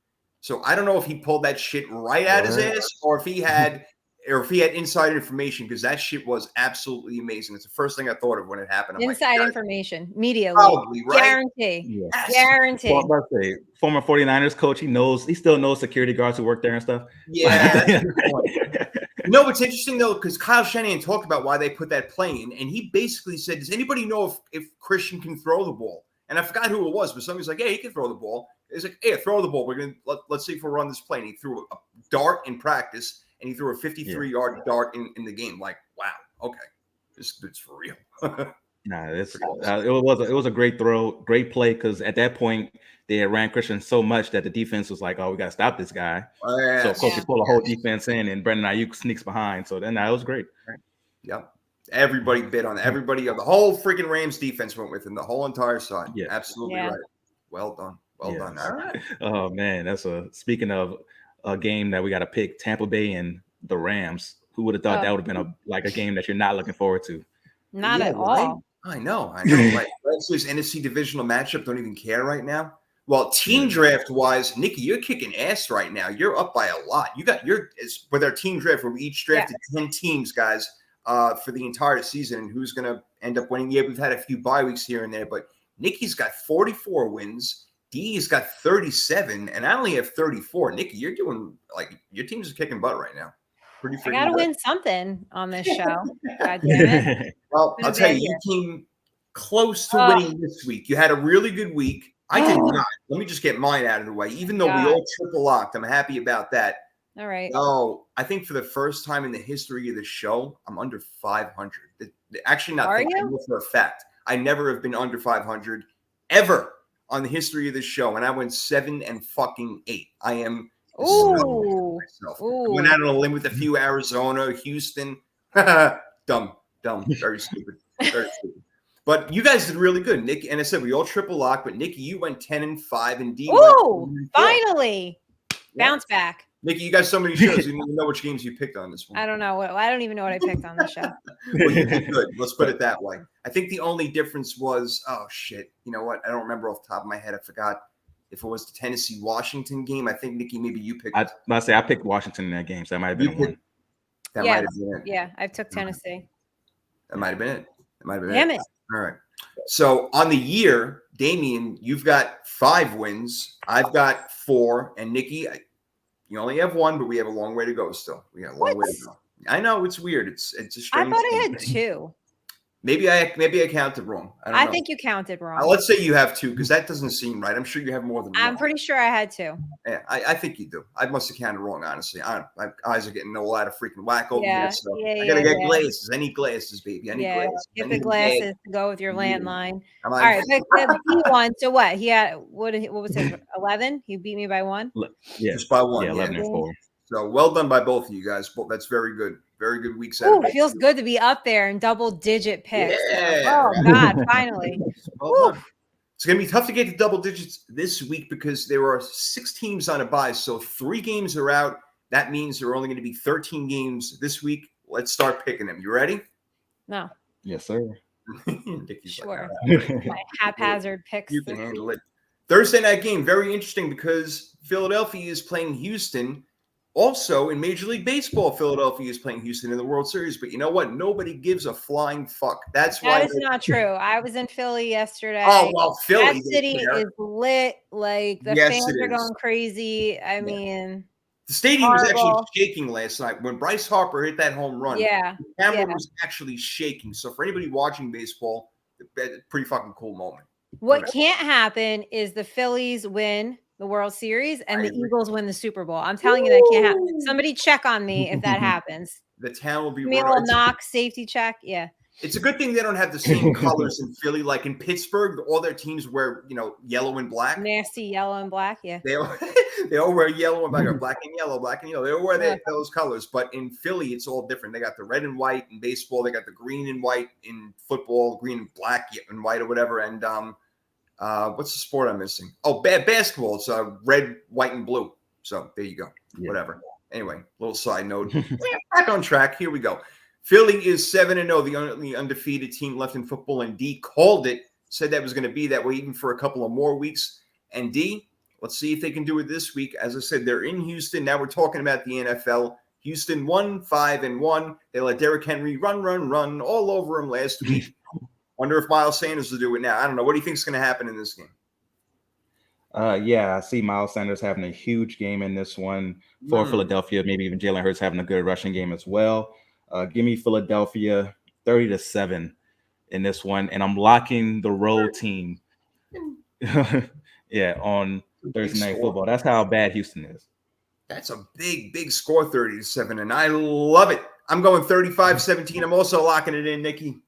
So I don't know if he pulled that shit right out his ass or if he had inside information, because that shit was absolutely amazing. It's the first thing I thought of when it happened. Inside information, media. Probably, right? Guarantee. Yes. Guarantee. Well, let's say, former 49ers coach, he still knows security guards who work there and stuff. Yeah. No, it's interesting though, because Kyle Shanahan talked about why they put that play in, and he basically said, "Does anybody know if Christian can throw the ball?" And I forgot who it was, but somebody's like, "Yeah, he can throw the ball." He's like, "Hey, throw the ball. We're gonna let's see if we'll run this play." And he threw a dart in practice, and he threw a 53-yard dart in the game. Like, wow, okay, this dude's for real. Nah, it was a great throw, great play, because at that point they had ran Christian so much that the defense was like, "Oh, we got to stop this guy." So of course they pull the whole defense in, and Brandon Ayuk sneaks behind. So then that was great. Yep. Everybody bid on it. Everybody, the whole freaking Rams defense went with him, the whole entire side. Yeah, absolutely right. Well done. Well done. All right. Oh man, speaking of a game that we got to pick, Tampa Bay and the Rams. Who would have thought that would have been a game that you're not looking forward to? Not at all. I know. Like, this NFC divisional matchup. Don't even care right now. Well, team draft wise, Nikki, you're kicking ass right now. You're up by a lot. With our team draft where we each drafted 10 teams, guys, for the entire season, and who's going to end up winning. Yeah, we've had a few bye weeks here and there, but Nikki's got 44 wins. Dee's got 37, and I only have 34. Nikki, you're doing your team's just kicking butt right now. Pretty. I gotta win something on this show. God damn it. Well, I'll tell you, you came close to winning this week. You had a really good week. I did not. Let me just get mine out of the way. Even though we all triple locked, I'm happy about that. All right. Oh, I think for the first time in the history of the show, I'm under 500. Actually, not. I know for a fact. I never have been under 500 ever on the history of this show, and I went 7-8. I am. Ooh. Myself. I went out on a limb with a few Arizona, Houston. Dumb, very stupid, very stupid. But you guys did really good, Nick. And I said we all triple lock, but Nikki, you went 10-5, and D. Ooh, finally, bounce back. Nikki, you got so many shows. You don't even know which games you picked on this one. I don't know. I don't even know what I picked on this show. Well, you did good. Let's put it that way. I think the only difference was, oh shit, you know what? I don't remember off the top of my head. I forgot if it was the Tennessee-Washington game. I think Nikki, maybe you picked. I picked Washington in that game, so that might have been one. That might have been it. Yeah, I took Tennessee. That might have been it. Damn it. All right. So on the year, Damien, you've got 5 wins. I've got 4, and Nikki, you only have 1, but we have a long way to go still. We got a long way to go. I know it's weird. It's a strange. I thought I had 2. Maybe I counted wrong. I think you counted wrong. Let's say you have 2 because that doesn't seem right. I'm sure you have more than 1. I'm pretty sure I had 2. Yeah, I think you do. I must have counted wrong, honestly. My eyes are getting a lot of freaking whack over here. So I gotta get glasses. I need glasses, baby. I need glasses. Get the glasses to go with your landline. All right, he won. So what? He had what was it? 11? He beat me by 1. Yeah, just by 1. Yeah, 11-4. So well done by both of you guys. That's very good. Very good week. Ooh, it feels good to be up there in double-digit picks. Yeah, oh God, finally. Well done. It's going to be tough to get to double digits this week because there are 6 teams on a bye. So 3 games are out. That means there are only going to be 13 games this week. Let's start picking them. You ready? No. Yes, sir. Sure. My haphazard picks. You can handle it. Thursday night game. Very interesting because Philadelphia is playing Houston. Also, in Major League Baseball, Philadelphia is playing Houston in the World Series. But you know what? Nobody gives a flying fuck. That's why. That is not true. I was in Philly yesterday. Oh, well, Philly. That city is lit. Like, the fans are going crazy. I mean, the stadium was actually shaking last night. When Bryce Harper hit that home run, the camera was actually shaking. So for anybody watching baseball, pretty fucking cool moment. What can't happen is the Phillies win the World Series and the Eagles win the Super Bowl. I'm telling you that can't happen. Somebody check on me if that happens. The town will be a little knock, safety check. Yeah. It's a good thing they don't have the same colors in Philly. Like in Pittsburgh, all their teams wear, yellow and black. Nasty yellow and black, yeah. They all wear yellow and black, or black and yellow, black and yellow. They all wear those colors. But in Philly, it's all different. They got the red and white in baseball. They got the green and white in football, green and black and white or whatever. And what's the sport I'm missing? Oh, basketball. It's red, white, and blue. So there you go. Yeah. Whatever. Anyway, little side note. Back on track. Here we go. Philly is 7-0, the only undefeated team left in football, and D called it, said that was going to be that way even for a couple of more weeks. And D, let's see if they can do it this week. As I said, they're in Houston. Now we're talking about the NFL. Houston won 5-1. They let Derrick Henry run all over him last week. Wonder if Miles Sanders will do it now. I don't know. What do you think is going to happen in this game? I see Miles Sanders having a huge game in this one for Philadelphia. Maybe even Jalen Hurts having a good rushing game as well. Give me Philadelphia 30-7 in this one, and I'm locking the road team. On Thursday Night Football. That's how bad Houston is. That's a big score, 30-7, and I love it. I'm going 35-17. I'm also locking it in, Nikki.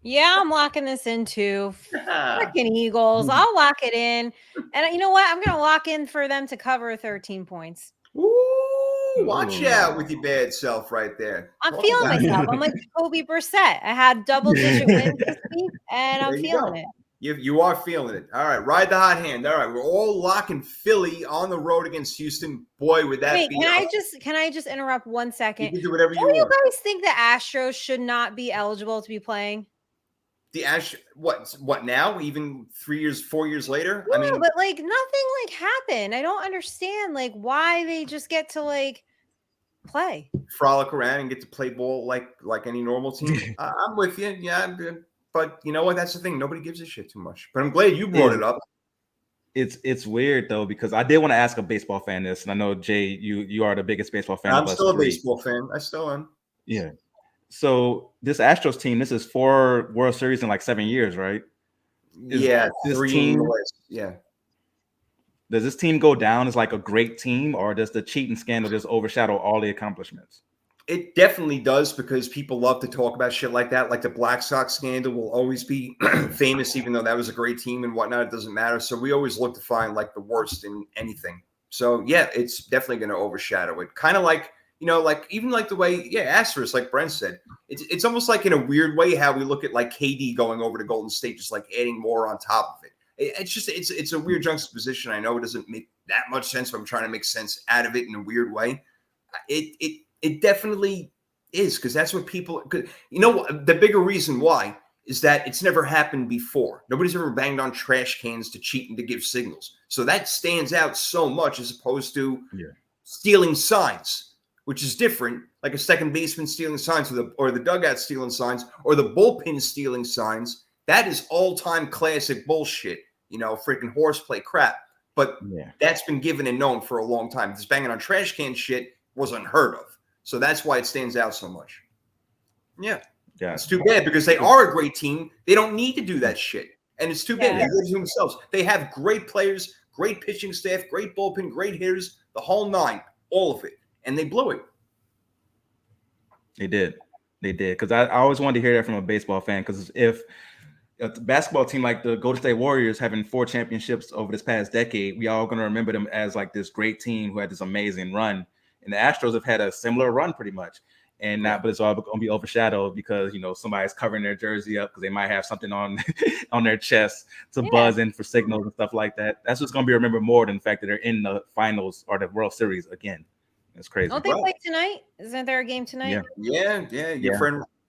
Yeah, I'm locking this in too. Freaking Eagles. I'll lock it in. And you know what? I'm going to lock in for them to cover 13 points. Ooh, watch out with your bad self right there. I'm feeling myself. I'm like Jacoby Brissett. I had double-digit wins this week, and I'm feeling it. You are feeling it. All right, ride the hot hand. All right, we're all locking Philly on the road against Houston. Boy, would that be. Can I just interrupt 1 second? You can do whatever you want. Do you guys think the Astros should not be eligible to be playing? The what now? Even 4 years later? Yeah, I mean, but nothing happened. I don't understand why they just get to play, frolic around, and get to play ball like any normal team. I'm with you. Yeah, but you know what? That's the thing. Nobody gives a shit too much. But I'm glad you brought it up. It's weird though, because I did want to ask a baseball fan this, and I know Jay, you are the biggest baseball fan. I'm still a baseball fan. I still am. Yeah. So this Astros team, this is 4 World Series in 7 years, right? Yeah, this 3 team- in the list. Yeah. Does this team go down as like a great team, or does the cheating scandal just overshadow all the accomplishments? It definitely does, because people love to talk about shit like that. Like the Black Sox scandal will always be famous, even though that was a great team and whatnot. It doesn't matter. So we always look to find like the worst in anything. So yeah, it's definitely going to overshadow it. Kind of like, like even like the way, Astros, like Brent said, it's almost like in a weird way how we look at like KD going over to Golden State, just like adding more on top of it. It's just it's a weird juxtaposition. I know it doesn't make that much sense, but I'm trying to make sense out of it in a weird way. It definitely is, because that's what people. The bigger reason why is that it's never happened before. Nobody's ever banged on trash cans to cheat and to give signals. So that stands out so much as opposed to stealing signs, which is different. Like a second baseman stealing signs, or the dugout stealing signs, or the bullpen stealing signs. That is all-time classic bullshit. Freaking horseplay crap. But that's been given and known for a long time. This banging on trash can shit was unheard of. So that's why it stands out so much. Yeah. It's too bad, because they are a great team. They don't need to do that shit. And it's too bad. They do it to themselves. They have great players, great pitching staff, great bullpen, great hitters, the whole nine, all of it. And they blew it. They did. Because I always wanted to hear that from a baseball fan, because if a basketball team like the Golden State Warriors having 4 championships over this past decade, we all going to remember them as like this great team who had this amazing run. And the Astros have had a similar run pretty much. But it's all going to be overshadowed because, somebody's covering their jersey up because they might have something on on their chest to buzz in for signals and stuff like that. That's what's going to be remembered more than the fact that they're in the finals or the World Series again. It's crazy. Don't they play tonight? Isn't there a game tonight? Yeah.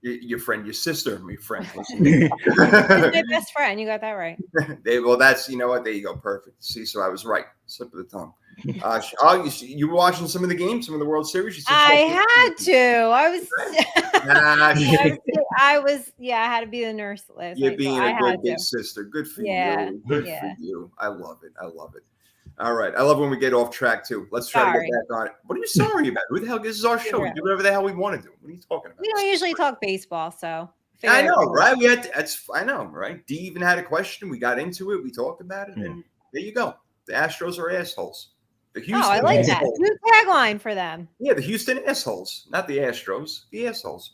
Your sister, my friend. He's my best friend. You got that right. That's, there you go. Perfect. See, so I was right. Slip of the tongue. You were watching some of the games, some of the World Series? I had to. I had to be the nurse last You're night, being so a good big sister. Good for you. Good for you. I love it. All right. I love when we get off track too. Let's try to get back on it. What are you sorry about? Who the hell? This is our show. We do whatever the hell we want to do. What are you talking about? We don't usually talk baseball, so I know, right? I know, right? Dee even had a question. We got into it. We talked about it, and there you go. The Astros are assholes. The Houston I like that. New tagline for them. Yeah, the Houston assholes, not the Astros. The assholes.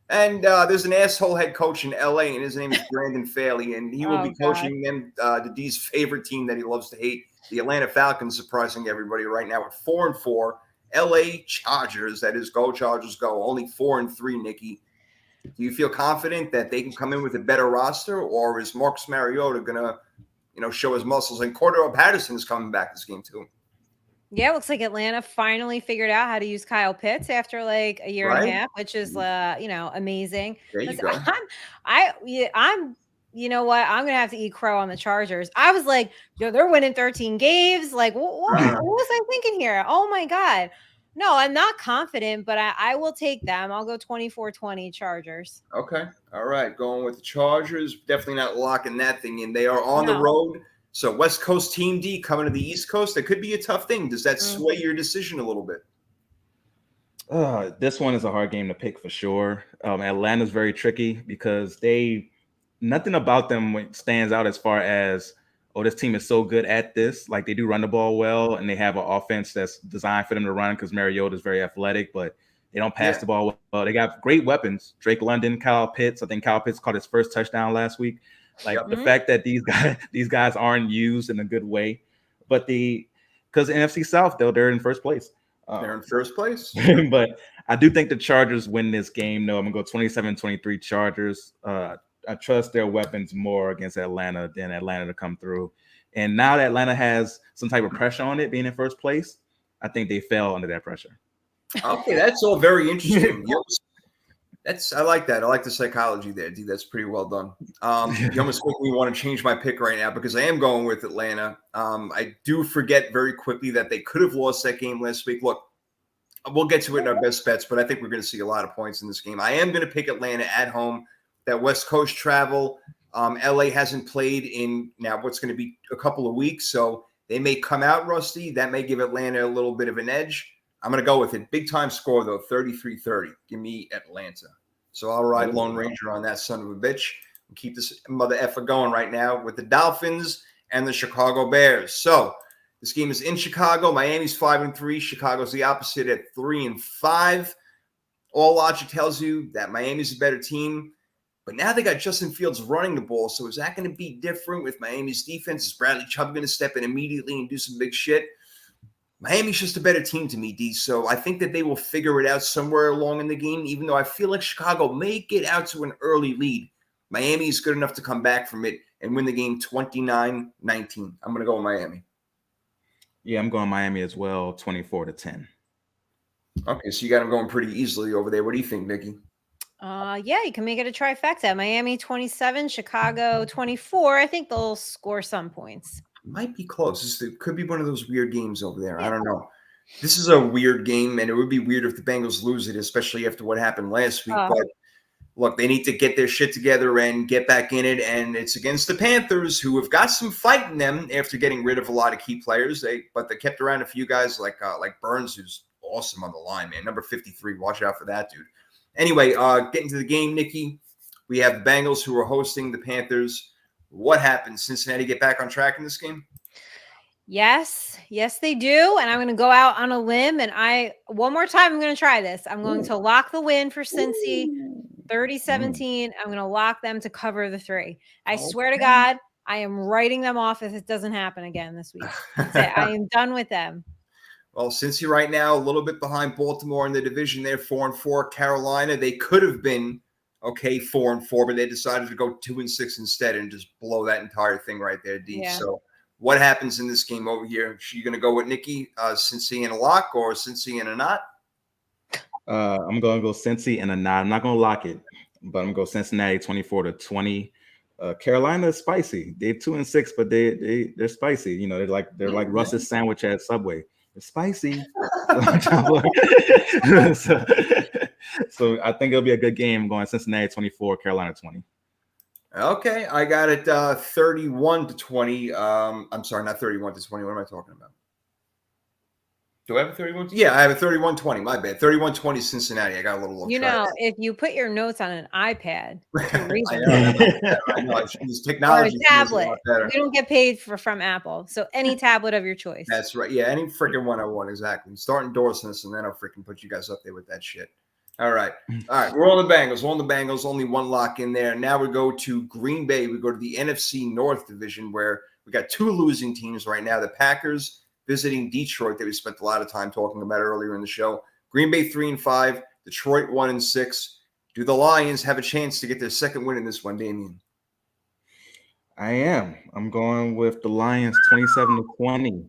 And there's an asshole head coach in LA, and his name is Brandon Faley, and he will be coaching them, the D's favorite team that he loves to hate, the Atlanta Falcons, surprising everybody right now at 4-4. LA Chargers, that is, go Chargers, go. Only 4-3, Nikki. Do you feel confident that they can come in with a better roster, or is Marcus Mariota gonna, show his muscles? And Cordero Patterson is coming back this game too. Yeah, it looks like Atlanta finally figured out how to use Kyle Pitts after like a year and a half, which is amazing. There you go. I'm you know what? I'm gonna have to eat crow on the Chargers. I was like, they're winning 13 games. Like, what was I thinking here? Oh my God. No, I'm not confident, but I will take them. I'll go 24-20 Chargers. Okay. All right. Going with the Chargers. Definitely not locking that thing in. They are on the road. So West Coast Team D coming to the East Coast. That could be a tough thing. Does that sway your decision a little bit? This one is a hard game to pick for sure. Atlanta's very tricky because nothing about them stands out as far as, this team is so good at this. Like, they do run the ball well, and they have an offense that's designed for them to run because Mariota is very athletic, but they don't pass the ball well. They got great weapons. Drake London, Kyle Pitts. I think Kyle Pitts caught his first touchdown last week. Like, the fact that these guys aren't used in a good way, but because the NFC South, they're in first place. They're in first place. But I do think the Chargers win this game. No, I'm going to go 27-23 Chargers. I trust their weapons more against Atlanta than Atlanta to come through. And now that Atlanta has some type of pressure on it being in first place, I think they fell under that pressure. Okay, that's all very interesting. I like that. I like the psychology there, D. That's pretty well done. You almost make me want to change my pick right now because I am going with Atlanta. I do forget very quickly that they could have lost that game last week. Look, we'll get to it in our best bets, but I think we're going to see a lot of points in this game. I am going to pick Atlanta at home. That West Coast travel, LA hasn't played in now what's going to be a couple of weeks, so they may come out rusty. That may give Atlanta a little bit of an edge. I'm going to go with it. Big time score, though, 33-30. Give me Atlanta. So I'll ride Lone Ranger on that son of a bitch. and keep this mother effer going right now with the Dolphins and the Chicago Bears. So this game is in Chicago. Miami's 5-3. Chicago's the opposite at 3-5. All logic tells you that Miami's a better team. But now they got Justin Fields running the ball. So is that going to be different with Miami's defense? Is Bradley Chubb going to step in immediately and do some big shit? Miami's just a better team to me, D. So I think that they will figure it out somewhere along in the game, even though I feel like Chicago may get out to an early lead. Miami is good enough to come back from it and win the game 29-19. I'm going to go with Miami. Yeah, I'm going Miami as well, 24-10. Okay, so you got them going pretty easily over there. What do you think, Nikki? Yeah, you can make it a trifecta. Miami 27, Chicago 24. I think they'll score some points. Might be close. It could be one of those weird games over there. I don't know. This is a weird game, and it would be weird if the Bengals lose it, especially after what happened last week. But look, they need to get their shit together and get back in it, and it's against the Panthers, who have got some fight in them after getting rid of a lot of key players. But they kept around a few guys like Burns, who's awesome on the line, man. Number 53. Watch out for that, dude. Anyway, getting to the game, Nikki, we have the Bengals who are hosting the Panthers. What happened? Cincinnati get back on track in this game? Yes, they do. And I'm going to go out on a limb. And one more time, I'm going to try this. I'm going to lock the win for Cincy, 30-17. I'm going to lock them to cover the 3. I swear to God, I am writing them off if it doesn't happen again this week. That's it. I am done with them. Well, Cincy right now, a little bit behind Baltimore in the division there, 4-4. Carolina, they could have been 4-4, but they decided to go 2-6 instead and just blow that entire thing right there, D. Yeah. So what happens in this game over here? Are you going to go with Nikki, Cincy in a lock or Cincy in a knot? I'm going to go Cincy in a knot. I'm not going to lock it, but I'm going to go Cincinnati 24-20. Carolina is spicy. They're 2-6, but they're spicy. You know, they're like Russ's sandwich at Subway. They're spicy. So I think it'll be a good game going Cincinnati 24, Carolina 20. Okay, I got it 31-20. I'm sorry, not 31-20. What am I talking about? Do I have a 31? Yeah, I have a 31-20. My bad. 31-20 Cincinnati. I got a little. You know, if you put your notes on an iPad, I know. This technology or a tablet. We don't get paid from Apple, so any tablet of your choice. That's right. Yeah, any freaking one I want. Exactly. Start endorsing us, and then I'll freaking put you guys up there with that shit. All right. We're on the Bengals. Only one lock in there. Now we go to Green Bay. We go to the NFC North division where we got 2 losing teams right now. The Packers visiting Detroit that we spent a lot of time talking about earlier in the show. Green Bay 3-5, Detroit 1-6. Do the Lions have a chance to get their second win in this one, Damian? I am. I'm going with the Lions 27-20.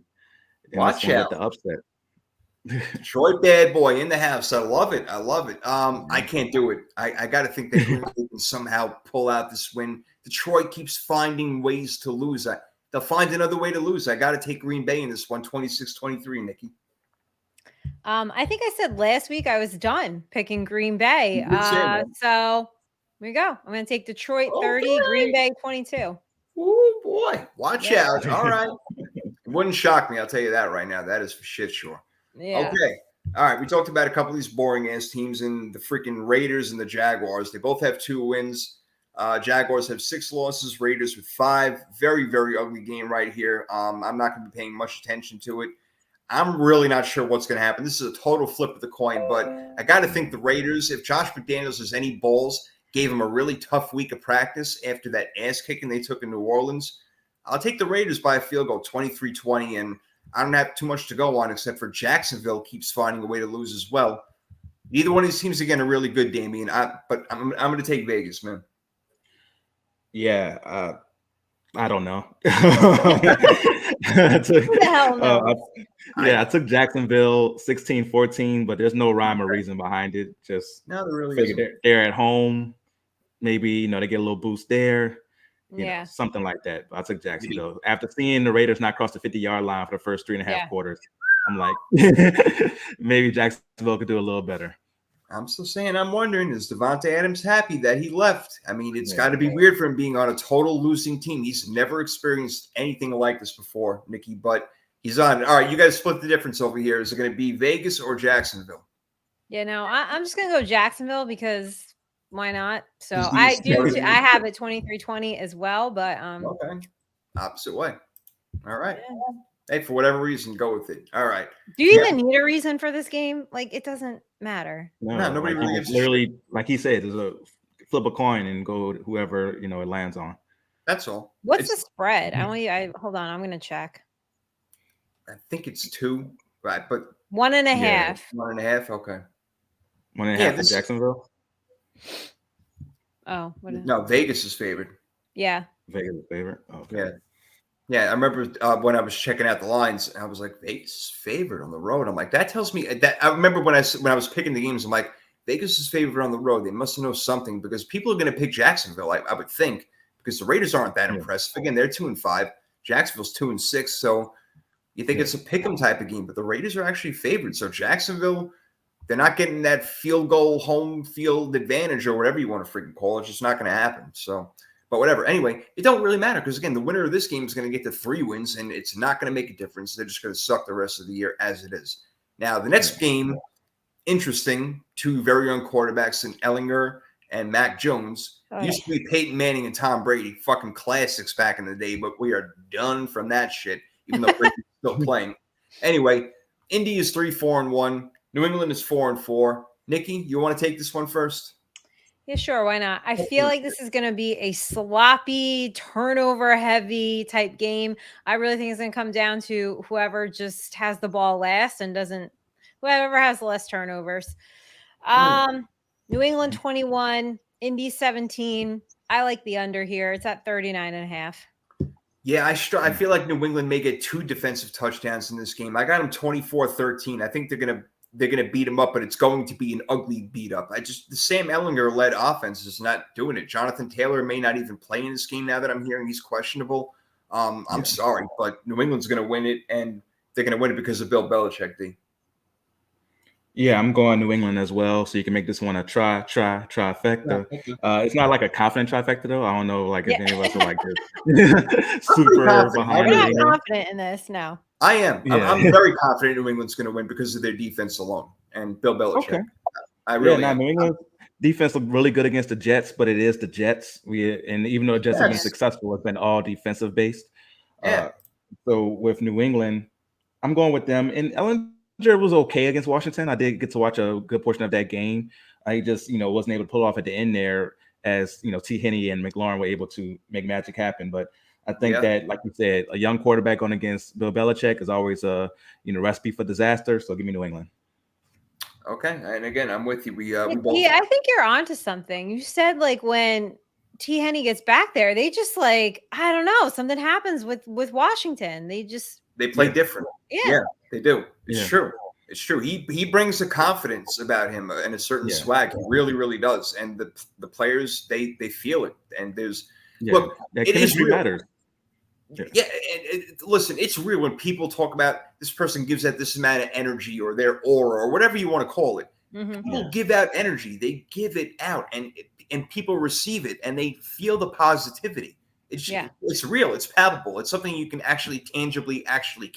Watch out. The upset. Detroit bad boy in the house. I love it. I can't do it. I got to think that Green Bay can somehow pull out this win. Detroit keeps finding ways to lose. They'll find another way to lose. I got to take Green Bay in this one, 26-23, Nikki. I think I said last week I was done picking Green Bay. So here we go. I'm going to take Detroit 30, Green Bay 22. Oh, boy. Watch out. All right. It wouldn't shock me. I'll tell you that right now. That is for shit sure. Yeah. Okay. All right. We talked about a couple of these boring-ass teams in the freaking Raiders and the Jaguars. They both have 2 wins. Jaguars have 6 losses, Raiders with 5. Very, very ugly game right here. I'm not going to be paying much attention to it. I'm really not sure what's going to happen. This is a total flip of the coin, but I got to think the Raiders, if Josh McDaniels has any balls, gave him a really tough week of practice after that ass kicking they took in New Orleans. I'll take the Raiders by a field goal, 23-20, and I don't have too much to go on except for Jacksonville keeps finding a way to lose as well. Neither one of these teams, again, are really good, Damian, but I'm going to take Vegas, man. Yeah, I don't know. I took Jacksonville 16-14, but there's no rhyme or reason behind it. Just no, there really isn't. They're at home. Maybe they get a little boost there. You know, Yeah. something like that. But I took Jacksonville after seeing the Raiders not cross the 50-yard line for the first 3.5 quarters. I'm like, maybe Jacksonville could do a little better. I'm still saying, I'm wondering, is Devontae Adams happy that he left? I mean, it's got to be weird for him being on a total losing team. He's never experienced anything like this before, Nikki, but he's on it. All right, you guys split the difference over here. Is it going to be Vegas or Jacksonville? Yeah, no, I'm just going to go Jacksonville because Why not? So Just I these do. three. I have it 23-20 as well, but Okay. Opposite way. All right. yeah. Hey, for whatever reason, go with it. All right. Do you Yeah. even need a reason for this game? Like, it doesn't matter. No, nobody like really you gives a literally, like he said, there's a flip a coin and go whoever it lands on. That's all. What's the spread? Hold on. I'm gonna check. I think it's 2, right? But 1.5. 1.5. Okay. 1.5 for Jacksonville. Oh, what is No, Vegas is favored. Yeah. Vegas is favorite. Okay. Yeah. Yeah, I remember when I was checking out the lines, I was like, Vegas is favored on the road. I'm like, that tells me that. I remember when I was picking the games, I'm like, Vegas is favored on the road. They must know something because people are going to pick Jacksonville. I would think because the Raiders aren't that impressive. Again, they're 2-5. Jacksonville's 2-6. So you think it's a pick'em type of game, but the Raiders are actually favored. So Jacksonville, they're not getting that field goal home field advantage or whatever you want to freaking call it. It's just not going to happen. So. But whatever. Anyway, it don't really matter because, again, the winner of this game is going to get the 3 wins, and it's not going to make a difference. They're just going to suck the rest of the year as it is. Now, the next game, interesting, 2 very young quarterbacks in Ellinger and Mac Jones. Used to be Peyton Manning and Tom Brady, fucking classics back in the day, but we are done from that shit, even though Brady's still playing. Anyway, Indy is 3-4-1. New England is 4-4. Nikki, you want to take this one first? Yeah, sure. Why not? I feel like this is going to be a sloppy, turnover-heavy type game. I really think it's going to come down to whoever just has the ball last and whoever has less turnovers. New England 21, Indy 17. I like the under here. It's at 39.5. Yeah, I feel like New England may get 2 defensive touchdowns in this game. I got them 24-13. I think they're gonna beat them up, but it's going to be an ugly beat up. The Sam Ellinger led offense is not doing it. Jonathan Taylor may not even play in this game now that I'm hearing he's questionable. I'm sorry, but New England's going to win it, and they're going to win it because of Bill Belichick. Yeah, I'm going New England as well, so you can make this one a trifecta. It's not like a confident trifecta though. I don't know, like if any of us are like this super behind. We're not confident in this, no. I am. Yeah. I'm very confident New England's going to win because of their defense alone and Bill Belichick. Okay. I really am. New England defense looked really good against the Jets, but it is the Jets. And even though the Jets have been successful, it's been all defensive based. So with New England, I'm going with them. And Ellinger was okay against Washington. I did get to watch a good portion of that game. I just, wasn't able to pull off at the end there as, T. Henney and McLaurin were able to make magic happen. But I think that, like you said, a young quarterback going against Bill Belichick is always a recipe for disaster. So give me New England. Okay, and again, I'm with you. We I think you're onto something. You said like when T. Henney gets back there, they just I don't know, something happens with Washington. They play different. Yeah, they do. It's true. It's true. He brings a confidence about him and a certain swag. He really, really does. And the players they feel it. And there's look, it is real. Matters. Yeah, listen, it's real when people talk about this person gives out this amount of energy or their aura or whatever you want to call it. Mm-hmm. People give out energy. They give it out and people receive it and they feel the positivity. It's real. It's palpable. It's something you can actually tangibly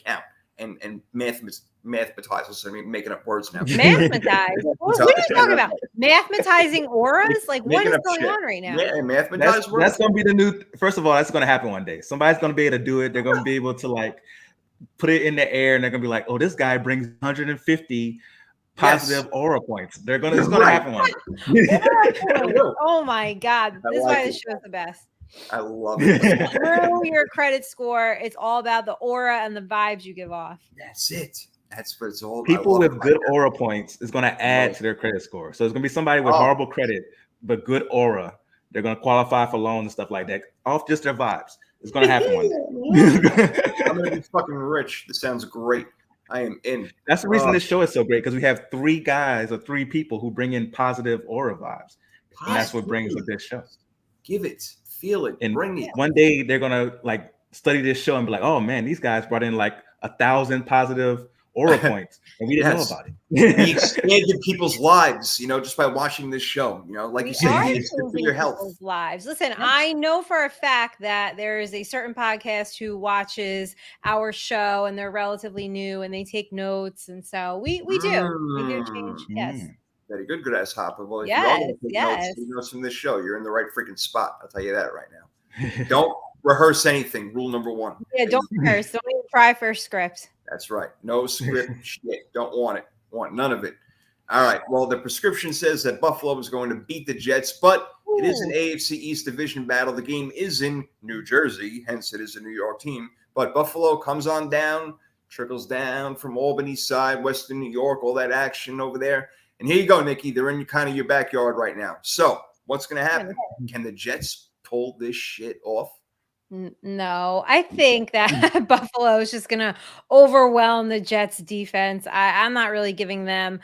count and mathematize. I mean, making up words now. Mathematize? What are you talking about? Mathematizing auras? Like, what is going on right now? Yeah, mathematize words. That's going to be the new. First of all, that's going to happen one day. Somebody's going to be able to do it. They're going to be able to put it in the air, and they're going to be like, "Oh, this guy brings 150 positive aura points." It's going to happen one day. Oh my God! This is why this show's the best. I love it. Through your credit score, it's all about the aura and the vibes you give off. That's it. That's what it's all about. People with good aura points is going to add to their credit score. So it's going to be somebody with horrible credit, but good aura. They're going to qualify for loans and stuff like that off just their vibes. It's going to happen one day. I'm going to be fucking rich. This sounds great. I am in. That's the reason this show is so great because we have 3 guys or 3 people who bring in positive aura vibes. And that's what brings a good show. Give it. Feel it and bring it. One day they're gonna study this show and be like, "Oh man, these guys brought in 1,000 positive aura points, and we didn't know about it." We expanded people's lives, just by watching this show. Like you said, it's good for your health. Lives. Listen, I know for a fact that there is a certain podcast who watches our show, and they're relatively new, and they take notes, and so we do change. Yes. Very good, good ass Hopper. Well, if you are Yes, going to take yes. notes from this show, you're in the right freaking spot. I'll tell you that right now. Don't rehearse anything. Rule number 1. Yeah, don't rehearse. Don't even try for a script. That's right. No script shit. Don't want it. Want none of it. All right. Well, the prescription says that Buffalo is going to beat the Jets, but it is an AFC East division battle. The game is in New Jersey, hence it is a New York team. But Buffalo comes on down, trickles down from Albany side, Western New York, all that action over there. And here you go, Nikki. They're in kind of your backyard right now. So what's going to happen? Can the Jets pull this shit off? No, I think that Buffalo is just going to overwhelm the Jets defense. I'm not really giving them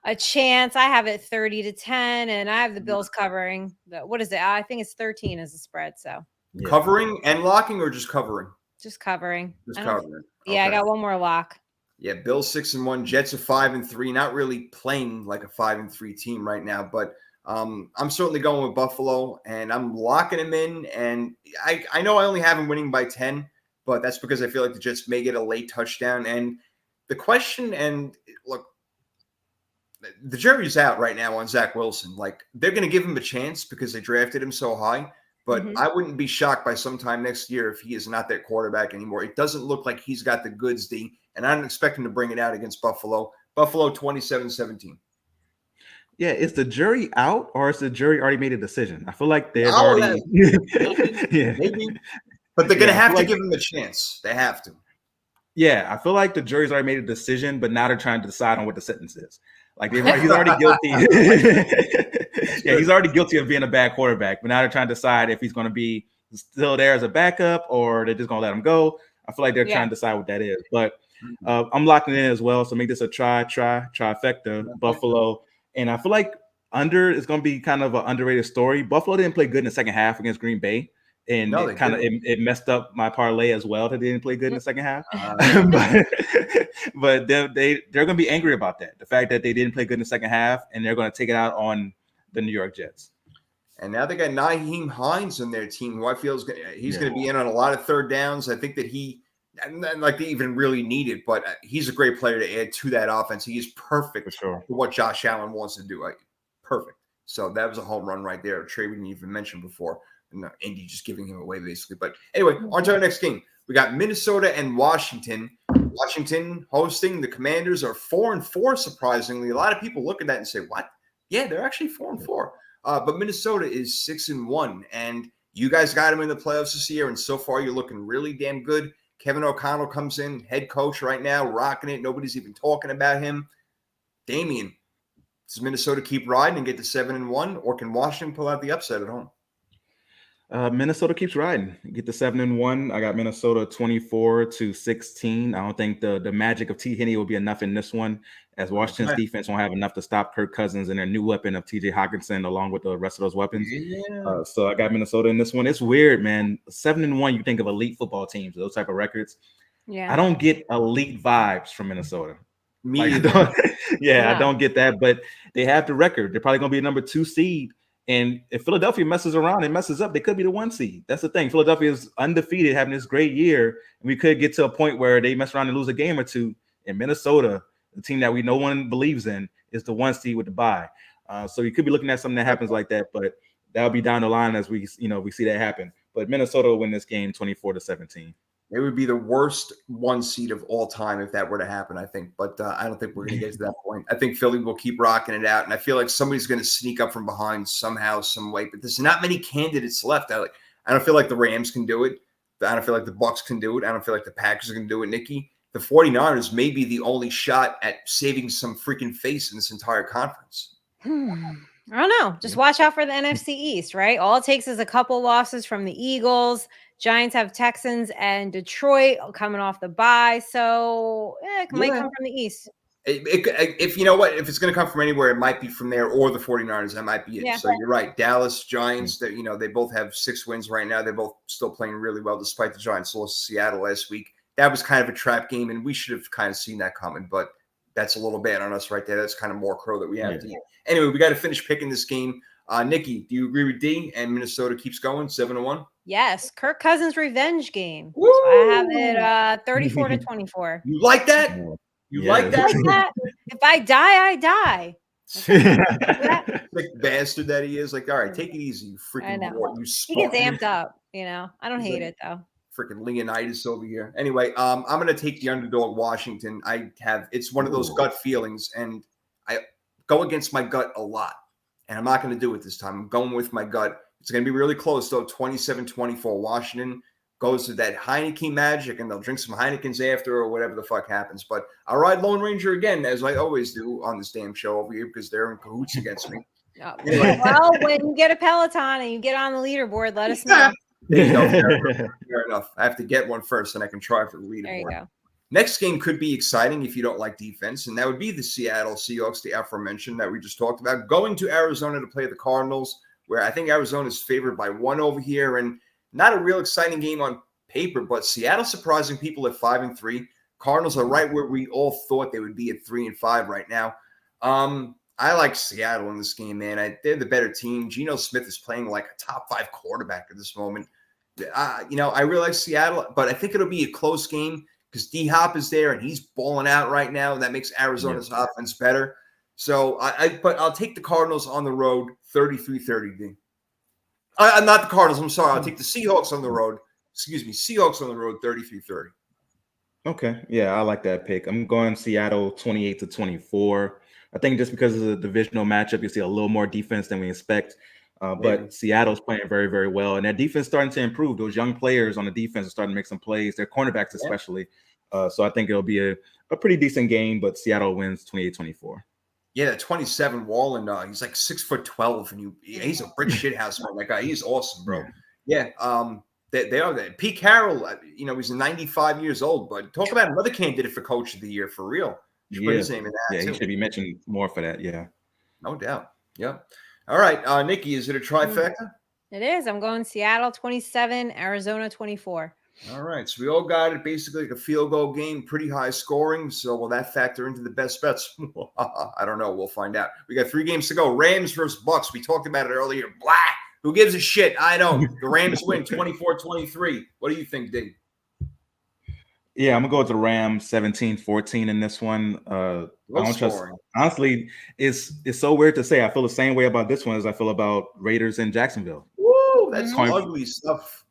a chance. I have it 30-10, and I have the Bills covering. What is it? I think it's 13 as a spread. So covering and locking, or just covering? Just covering. Just covering. Yeah, okay. I got one more lock. Yeah, Bills 6-1, Jets are 5-3. Not really playing like a 5-3 team right now, but I'm certainly going with Buffalo, and I'm locking them in. And I know I only have them winning by 10, but that's because I feel like the Jets may get a late touchdown. And the question, and look, the jury's out right now on Zach Wilson. Like, they're going to give him a chance because they drafted him so high. But I wouldn't be shocked by sometime next year if he is not that quarterback anymore. It doesn't look like he's got the goods, D, and I don't expect him to bring it out against Buffalo. Buffalo 27-17. Yeah, is the jury out, or is the jury already made a decision? I feel like they've already. Maybe. But they're going to have to give him a chance. They have to. Yeah, I feel like the jury's already made a decision, but now they're trying to decide on what the sentence is. Like he's already guilty. Yeah, he's already guilty of being a bad quarterback, but now they're trying to decide if he's going to be still there as a backup or they're just going to let him go. I feel like they're trying to decide what that is. But I'm locking in as well. So make this a trifecta, Buffalo. And I feel like under is going to be kind of an underrated story. Buffalo didn't play good in the second half against Green Bay. And it messed up my parlay as well that they didn't play good in the second half. But they're going to be angry about that. The fact that they didn't play good in the second half, and they're going to take it out on the New York Jets. And now they got Nyheim Hines on their team, who I feel he's going to be in on a lot of third downs. I think that they even really need it, but he's a great player to add to that offense. He is perfect for what Josh Allen wants to do. Perfect. So that was a home run right there. A trade we didn't even mention before. Indy just giving him away basically. But anyway, on to our next game. We got Minnesota and Washington. Washington hosting. The Commanders are 4-4, surprisingly. A lot of people look at that and say, what? Yeah, they're actually 4-4. But Minnesota is 6-1. And you guys got him in the playoffs this year, and so far you're looking really damn good. Kevin O'Connell comes in, head coach right now, rocking it. Nobody's even talking about him. Damian, does Minnesota keep riding and get to 7-1, or can Washington pull out the upset at home? Minnesota keeps riding. Get to 7-1. I got Minnesota 24-16. I don't think the magic of T. Hinney will be enough in this one, as Washington's defense won't have enough to stop Kirk Cousins and their new weapon of T.J. Hockenson, along with the rest of those weapons. Yeah. So I got Minnesota in this one. It's weird, man. 7-1. You think of elite football teams, those type of records. Yeah, I don't get elite vibes from Minnesota. I don't get that. But they have the record. They're probably going to be a number 2 seed. And if Philadelphia messes around and messes up, they could be the 1 seed. That's the thing. Philadelphia is undefeated, having this great year. And we could get to a point where they mess around and lose a game or two. And Minnesota, the team that no one believes in, is the 1 seed with the bye. So you could be looking at something that happens like that, but that'll be down the line as we see that happen. But Minnesota will win this game 24-17. It would be the worst 1 seed of all time if that were to happen, I think. But I don't think we're going to get to that point. I think Philly will keep rocking it out. And I feel like somebody's going to sneak up from behind somehow, some way. But there's not many candidates left. I don't feel like the Rams can do it. I don't feel like the Bucks can do it. I don't feel like the Packers can do it, Nikki. The 49ers may be the only shot at saving some freaking face in this entire conference. I don't know. Just watch out for the NFC East, right? All it takes is a couple losses from the Eagles. Giants have Texans and Detroit coming off the bye. So it might come from the East. If you know what, if it's going to come from anywhere, it might be from there or the 49ers. That might be it. Yeah. So you're right. Dallas, Giants, they both have 6 wins right now. They're both still playing really well despite the Giants lost to Seattle last week. That was kind of a trap game, and we should have kind of seen that coming, but that's a little bad on us right there. That's kind of more crow that we have to eat. Anyway, we got to finish picking this game. Nikki, do you agree with D and Minnesota keeps going 7-1? Yes, Kirk Cousins revenge game. So I have it 34-24. You like that? You like that? If I die, I die. Sick bastard that he is. Like, all right, take it easy, you freaking boy. He gets amped up, I don't hate it though. Freaking Leonidas over here. Anyway, I'm gonna take the underdog Washington. It's one of those gut feelings, and I go against my gut a lot. And I'm not gonna do it this time. I'm going with my gut. It's gonna be really close though. 27-24. Washington goes to that Heineken magic, and they'll drink some Heinekens after or whatever the fuck happens. But I'll ride Lone Ranger again, as I always do on this damn show over here, because they're in cahoots against me. Anyway. Well, when you get a Peloton and you get on the leaderboard, let us know. There you go. Fair enough. I have to get one first, and I can try for the leaderboard. There you go. Next game could be exciting if you don't like defense, and that would be the Seattle Seahawks, the aforementioned that we just talked about, going to Arizona to play the Cardinals, where I think Arizona is favored by 1 over here, and not a real exciting game on paper, but Seattle surprising people at 5-3. Cardinals are right where we all thought they would be at 3-5 right now. I like Seattle in this game, man. They're the better team. Geno Smith is playing like a top 5 quarterback at this moment. I realize Seattle, but I think it'll be a close game because D-Hop is there and he's balling out right now. That makes Arizona's offense better. So, but I'll take the Cardinals on the road, 33-30, D. Not the Cardinals. I'm sorry. I'll take the Seahawks on the road. Excuse me, Seahawks on the road, 33-30. Okay, yeah, I like that pick. I'm going Seattle 28-24. I think just because of the divisional matchup, you see a little more defense than we expect. But Seattle's playing very, very well, and their defense starting to improve. Those young players on the defense are starting to make some plays. Their cornerbacks, especially. So I think it'll be a pretty decent game. But Seattle wins 28-24. Yeah, that 27 Wallen, he's like 6'12", and he's a brick shit house man. That guy, he's awesome, bro. Yeah, they are there. Pete Carroll, he's 95 years old, but talk about another candidate for Coach of the Year for real. Put his name in that. Yeah, he should be mentioned more for that. Yeah, no doubt. Yeah. All right, Nikki, is it a trifecta? It is. I'm going Seattle 27, Arizona 24. All right, so we all got it basically like a field goal game, pretty high scoring. So will that factor into the best bets? I don't know. We'll find out. We got 3 games to go. Rams versus Bucks. We talked about it earlier. Blah. Who gives a shit? I don't. The Rams win 24-23. What do you think, Dig? Yeah, I'm gonna go with the Rams 17-14 in this one. I don't trust. Honestly, it's so weird to say. I feel the same way about this one as I feel about Raiders in Jacksonville. Woo, that's ugly stuff.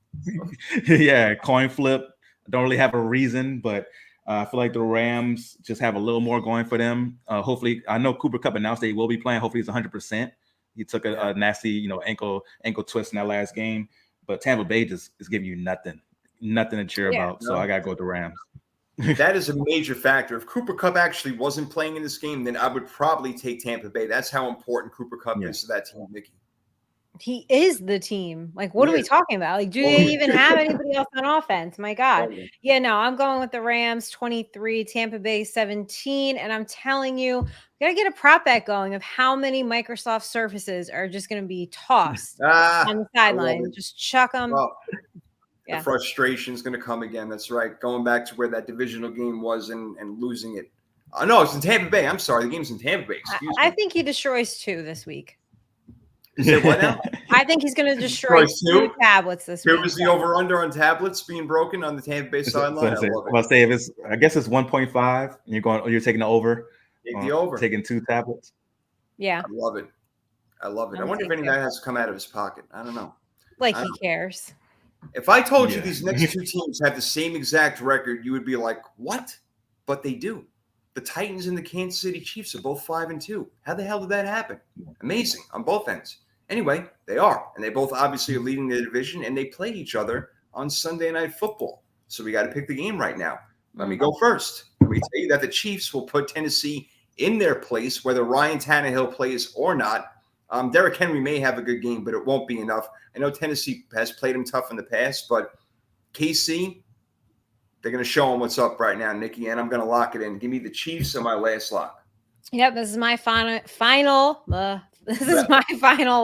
Yeah, coin flip. I don't really have a reason, but I feel like the Rams just have a little more going for them. Hopefully, I know Cooper Kupp announced that he will be playing. Hopefully, he's 100%. He took a nasty, ankle twist in that last game, but Tampa Bay just is giving you nothing to cheer about. So I gotta go with the Rams. That is a major factor. If Cooper Kupp actually wasn't playing in this game, then I would probably take Tampa Bay. That's how important Cooper Kupp is to that team, Nikki. He is the team. Like, what are we talking about? Like, do they even have anybody else on offense? My God. Yeah, no, I'm going with the Rams 23, Tampa Bay 17. And I'm telling you, we got to get a prop bet going of how many Microsoft Surfaces are just going to be tossed on the sideline. Just chuck them. Well, the frustration is going to come again. That's right. Going back to where that divisional game was and losing it. No, it's in Tampa Bay. I'm sorry. The game's in Tampa Bay. Excuse me. I think he destroys 2 this week. Is it what now? I think he's going to destroy 2 tablets this week. Here was the over/under on tablets being broken on the Tampa Bay sideline. I'll say I guess it's 1.5. And you're taking the over. Take the over. Taking 2 tablets. Yeah, I love it. I wonder if any of that has to come out of his pocket. I don't know. Like he cares. If I told you these next 2 teams have the same exact record, you would be like, "What?" But they do. The Titans and the Kansas City Chiefs are both 5-2. How the hell did that happen? Amazing on both ends. Anyway, they are. And they both obviously are leading the division, and they play each other on Sunday Night Football. So we got to pick the game right now. Let me go first. Let me tell you that the Chiefs will put Tennessee in their place, whether Ryan Tannehill plays or not. Derrick Henry may have a good game, but it won't be enough. I know Tennessee has played him tough in the past, but KC, they're going to show them what's up right now, Nikki, and I'm going to lock it in. Give me the Chiefs on my last lock. Yep, this is my final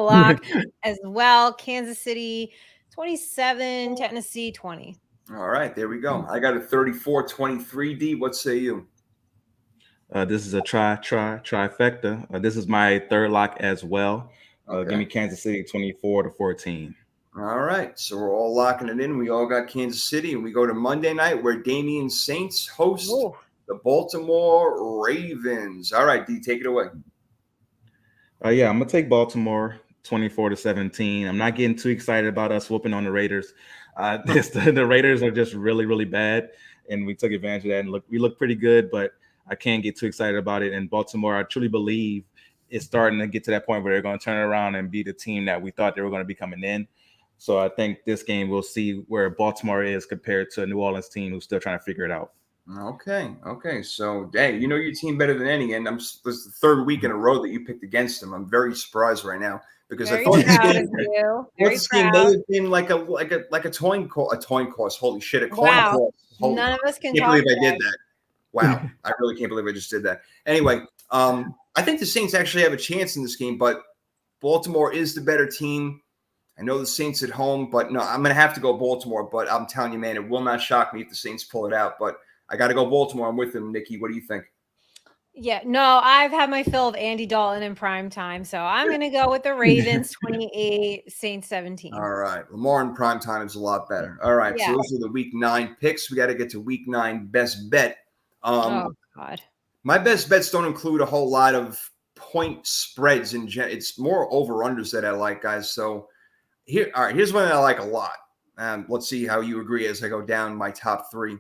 lock as well. Kansas City 27, Tennessee 20. All right, there we go. I got a 34-23. D, what say you? This is a trifecta. This is my third lock as well. Give me Kansas City 24-14. All right, so we're all locking it in. We all got Kansas City, and we go to Monday night where Damian Saints host the Baltimore Ravens. All right, D, take it away. Yeah, I'm gonna take Baltimore 24-17. I'm not getting too excited about us whooping on the Raiders. The Raiders are just really, really bad, and we took advantage of that. And we look pretty good, but I can't get too excited about it. And Baltimore, I truly believe, is starting to get to that point where they're going to turn it around and be the team that we thought they were going to be coming in. So I think this game we'll see where Baltimore is compared to a New Orleans team who's still trying to figure it out. Okay. So, hey, you know your team better than any, and this is the third week in a row that you picked against them. I'm very surprised right now because Very I thought proud of you. Very this game proud. may have been like a coin course. Holy shit, a coin Wow. course. Holy, None of us can can't talk believe I today. did that. Wow, I really can't believe I just did that. Anyway, I think the Saints actually have a chance in this game, but Baltimore is the better team. I know the Saints at home, but no, I'm going to have to go Baltimore. But I'm telling you, man, it will not shock me if the Saints pull it out. But I got to go Baltimore. I'm with them, Nikki. What do you think? Yeah, no, I've had my fill of Andy Dalton in prime time, so I'm going to go with the Ravens 28, Saints 17. All right. Lamar in prime time is a lot better. All right. Yeah. So those are the week 9 picks. We got to get to week 9 best bet. Oh, God. My best bets don't include a whole lot of point spreads in general. It's more over-unders that I like, guys. So here's one that I like a lot. Let's see how you agree as I go down my top 3.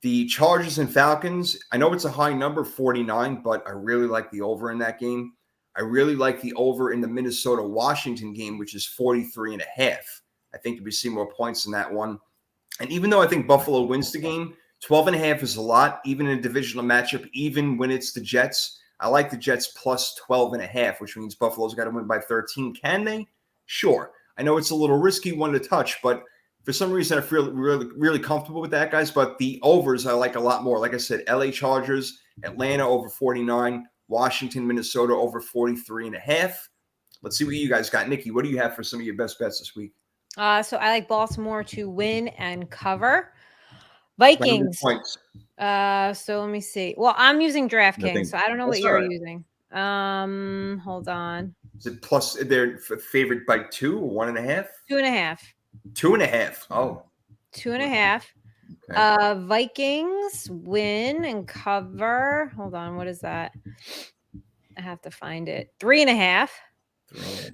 The Chargers and Falcons, I know it's a high number, 49, but I really like the over in that game. I really like the over in the Minnesota-Washington game, which is 43.5. I think we see more points in that one. And even though I think Buffalo wins the game, 12.5 is a lot, even in a divisional matchup, even when it's the Jets. I like the Jets plus 12.5, which means Buffalo's got to win by 13. Can they? Sure. I know it's a little risky one to touch, but for some reason, I feel really, really comfortable with that, guys. But the overs I like a lot more. Like I said, LA Chargers, Atlanta over 49, Washington, Minnesota over 43.5. Let's see what you guys got. Nikki, what do you have for some of your best bets this week? So I like Baltimore to win and cover. Vikings. So let me see. Well, I'm using DraftKings, so I don't know what you're using. Hold on. Is it plus? They're favored by 2 or 1.5? 2.5. 2.5. Oh. 2.5. Okay. Vikings win and cover. Hold on. What is that? I have to find it. 3.5. 3.5.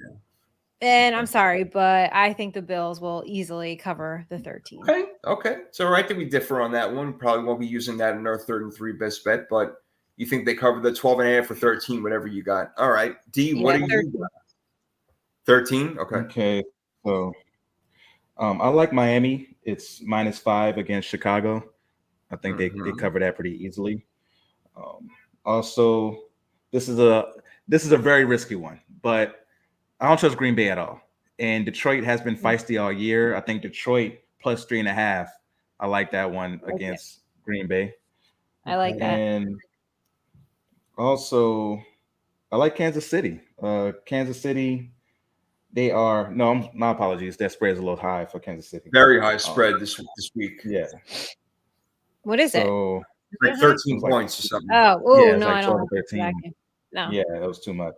And I'm sorry, but I think the Bills will easily cover the 13. Okay. It's all right that we differ on that one. Probably won't be using that in our 3rd and 3 best bet, but you think they cover the 12.5 or 13, whatever you got. All right. D, what do you got? 13? Okay. So I like Miami. It's -5 against Chicago. I think they cover that pretty easily. Also, this is a very risky one, but I don't trust Green Bay at all. And Detroit has been feisty all year. I think Detroit plus 3.5. I like that one against Green Bay. I like that. And also, I like Kansas City. Kansas City, my apologies. That spread is a little high for Kansas City. Very high spread this week. Yeah. What is it? Like 13 points or something. No, like I don't. 13. No. Yeah, that was too much.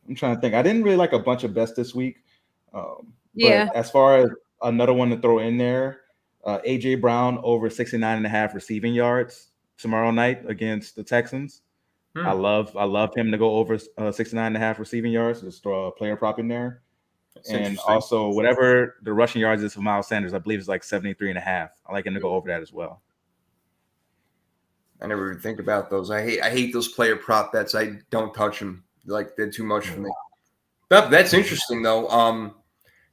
I'm trying to think. I didn't really like a bunch of bets this week. But as far as another one to throw in there, AJ Brown over 69.5 receiving yards tomorrow night against the Texans. I love him to go over 69.5 receiving yards. Just throw a player prop in there. And also whatever the rushing yards is for Miles Sanders, I believe it's like 73.5. I like him to go over that as well. I never even think about those. I hate those player prop bets. I don't touch them. Like they're too much for me. That's interesting though.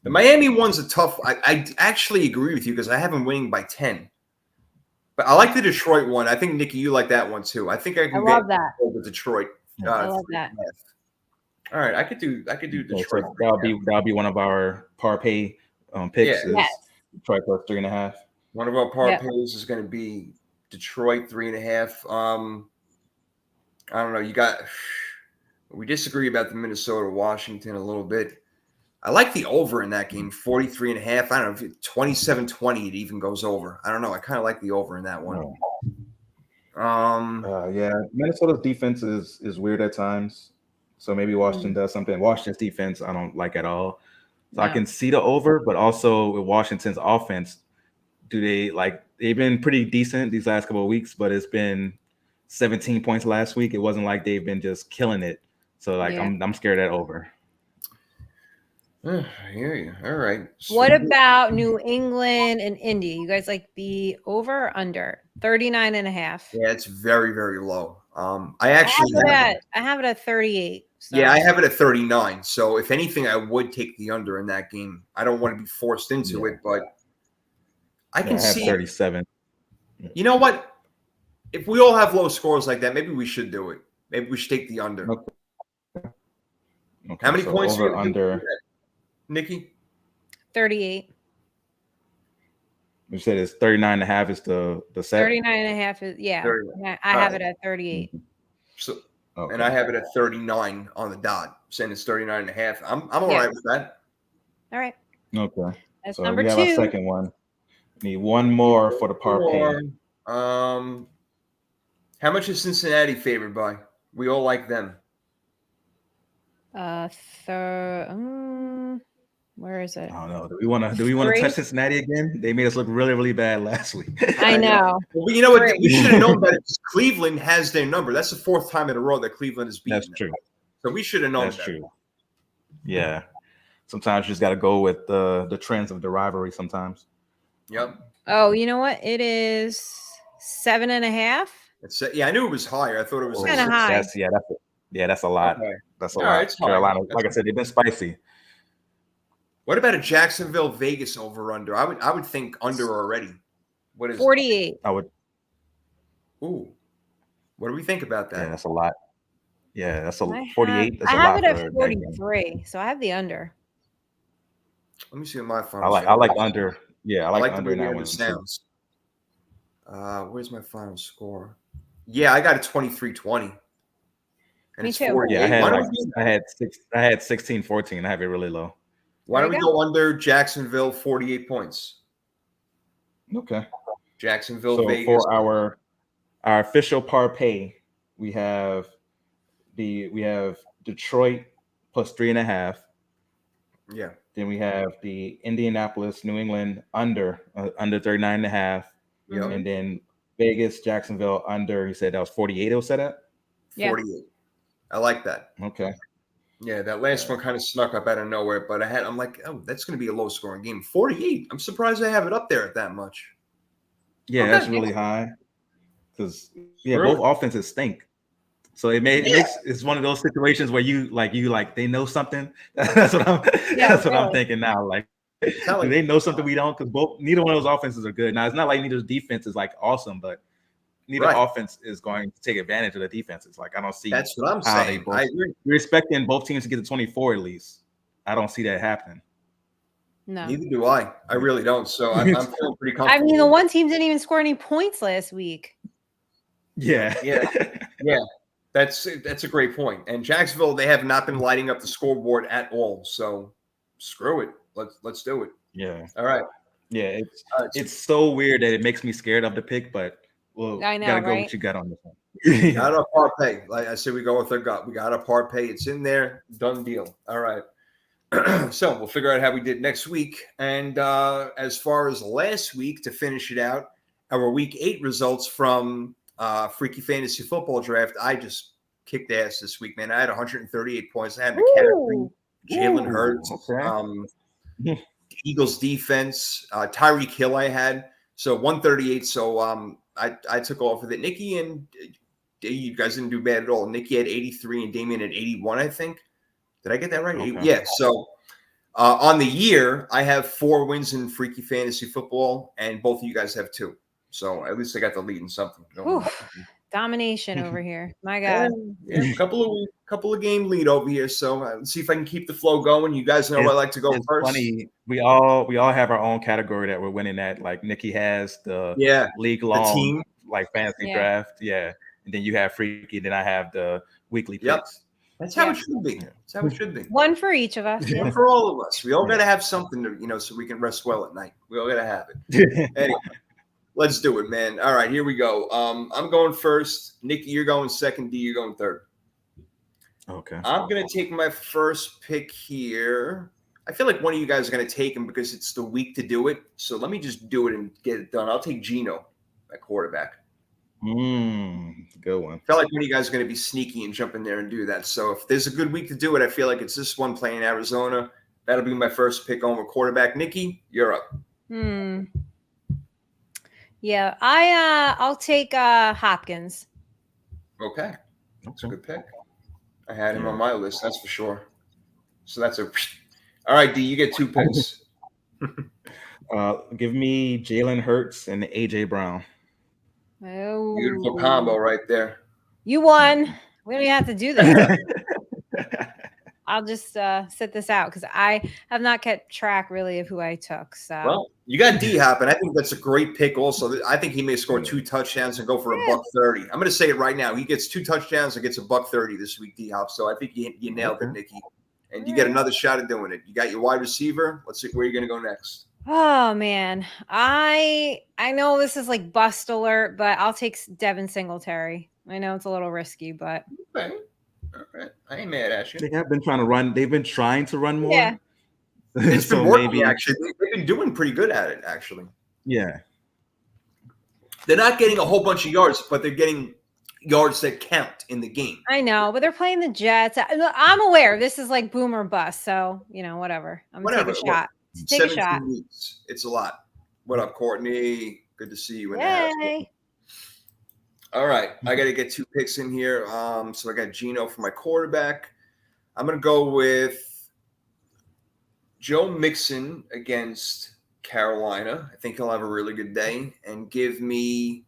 The Miami one's a tough. I actually agree with you because I have them winning by 10. But I like the Detroit one. I think Nikki, you like that one too. I think I can love that over Detroit. I love that. All right, I could do Detroit. So that'll be one of our parlay picks. Detroit plus 3.5. One of our parlays is going to be Detroit 3.5. I don't know. We disagree about the Minnesota Washington a little bit. I like the over in that game, 43.5. I don't know if 27-20 it even goes over. I don't know. I kind of like the over in that one. Minnesota's defense is weird at times. So maybe Washington does something. Washington's defense I don't like at all. So I can see the over, but also with Washington's offense, they've been pretty decent these last couple of weeks, but it's been 17 points last week. It wasn't like they've been just killing it. So like Yeah. I'm scared of that over. I hear you. All right. What about New England and Indy? You guys like the over or under 39.5? Yeah, it's very, very low. I actually I have it at 38. So. Yeah, I have it at 39. So if anything, I would take the under in that game. I don't want to be forced into it, but I can I have see 37. You know what? If we all have low scores like that, maybe we should do it. Maybe we should take the under. Okay. How many points over under? Nikki? 38. You said it's 39.5 is the set. 39.5 is 30. I have it at 38. So, and I have it at 39 on the dot. Saying it's 39.5. I'm all right with that. All right. Okay. That's So number we have 2. our second one. Need one more for the parlay. How much is Cincinnati favored by? We all like them. Where is it? I don't know. Do we want to touch Cincinnati again? They made us look really, really bad last week. I know. Well, you know what? We should have known better. Cleveland has their number. That's the 4th time in a row that Cleveland has beaten. That's true. So we should have known That's that. true. Yeah. Sometimes you just got to go with the trends of the rivalry sometimes. Yep. Oh, you know what? It is 7.5. Yeah, I knew it was higher. I thought it was kind of high. That's a lot. Okay. That's a lot. It's Carolina, high. like I said, they've been spicy. What about a Jacksonville Vegas over under? I would think under already. What is 48? I would. Ooh. What do we think about that? Yeah, that's a lot. Yeah, that's a 48. That's I a have lot it for at 43, so I have the under. Let me see what my final. I like under. Yeah, I like under in that one. Sounds. Where's my final score? Yeah, I got a 23-20. And Me it's too. 48. Yeah, I had 16-14. I have it really low. Why don't we go under Jacksonville 48 points? Okay. Jacksonville, So Vegas. for our official parlay, we have Detroit plus 3.5. Yeah. Then we have the Indianapolis, New England under 39.5. Yep. And then Vegas, Jacksonville under. He said that was 48. It was set at 48. I like that. Okay. Yeah, that last one kind of snuck up out of nowhere, but I'm like, oh, that's going to be a low scoring game. 48. I'm surprised I have it up there at that much. Yeah, that's really high. Because both offenses stink. So it's one of those situations where you they know something. That's what I'm thinking now. Like, do they know something we don't? Because neither one of those offenses are good. Now it's not like neither defense is like awesome, but neither offense is going to take advantage of the defenses. Like, I don't see. That's what I'm saying. I agree. You're expecting both teams to get to 24 at least. I don't see that happening. No. Neither do I. I really don't. So I'm feeling pretty comfortable. I mean, the one team didn't even score any points last week. Yeah. That's a great point. And Jacksonville, they have not been lighting up the scoreboard at all. So screw it. Let's do it. Yeah. All right. Yeah. It's so weird that it makes me scared of the pick, but I know, gotta go right? with your gut on this one. We got our parlay. Like I said, we go with our gut. We got our parlay. It's in there. Done deal. All right. So we'll figure out how we did next week. And as far as last week, to finish it out, our week 8 results from Freaky Fantasy Football Draft. I just kicked ass this week, man. I had 138 points. I had McCaffrey, Jalen Hurts, Eagles defense, Tyreek Hill I had. So 138. So I took off with it. Nikki and you guys didn't do bad at all. Nikki had 83 and Damien had 81, I think. Did I get that right? Okay. Yeah. So on the year, I have 4 wins in Freaky Fantasy Football, and both of you guys have 2. So at least I got the lead in something. Domination over here. My God. Yeah, couple of game lead over here. So let's see if I can keep the flow going. You guys know I like to go first. Funny. We all have our own category that we're winning at. Like Nikki has the league long like fantasy draft. Yeah. And then you have Freaky. Then I have the weekly picks. That's how it should be. That's how it should be. One for each of us. One for all of us. We all got to have something to, so we can rest well at night. We all got to have it. Anyway, let's do it, man. All right, here we go. I'm going first. Nikki, you're going second. D, you're going third. Okay. I'm going to take my first pick here. I feel like one of you guys are going to take him because it's the week to do it. So let me just do it and get it done. I'll take Geno at quarterback. Good one. I feel like one of you guys are going to be sneaky and jump in there and do that. So if there's a good week to do it, I feel like it's this one playing Arizona. That'll be my first pick on with quarterback. Nikki, you're up. Yeah, I'll take Hopkins. Okay. That's a good pick. I had him on my list, that's for sure. So that's a all right, D, you get 2 picks. Give me Jalen Hurts and AJ Brown. Oh, Beautiful combo right there. You won. We don't even have to do this. I'll just sit this out because I have not kept track really of who I took. So well, you got D Hop, and I think that's a great pick. Also, I think he may score 2 touchdowns and go for $130. I'm going to say it right now. He gets 2 touchdowns and gets $130 this week, D Hop. So I think you nailed it, Nikki. And you get another shot at doing it. You got your wide receiver. Let's see where you're going to go next. Oh man, I know this is like bust alert, but I'll take Devin Singletary. I know it's a little risky, but okay. All right. I ain't mad at you. They've been trying to run more. Yeah. It's been working, actually. They've been doing pretty good at it, actually. Yeah. They're not getting a whole bunch of yards, but they're getting yards that count in the game. I know, but they're playing the Jets. I'm aware this is like boom or bust, so whatever. I'm gonna take a shot. Take a shot. Weeks. It's a lot. What up, Courtney? Good to see you in the house. All right, I got to get 2 picks in here. So I got Geno for my quarterback. I'm going to go with Joe Mixon against Carolina. I think he'll have a really good day. And give me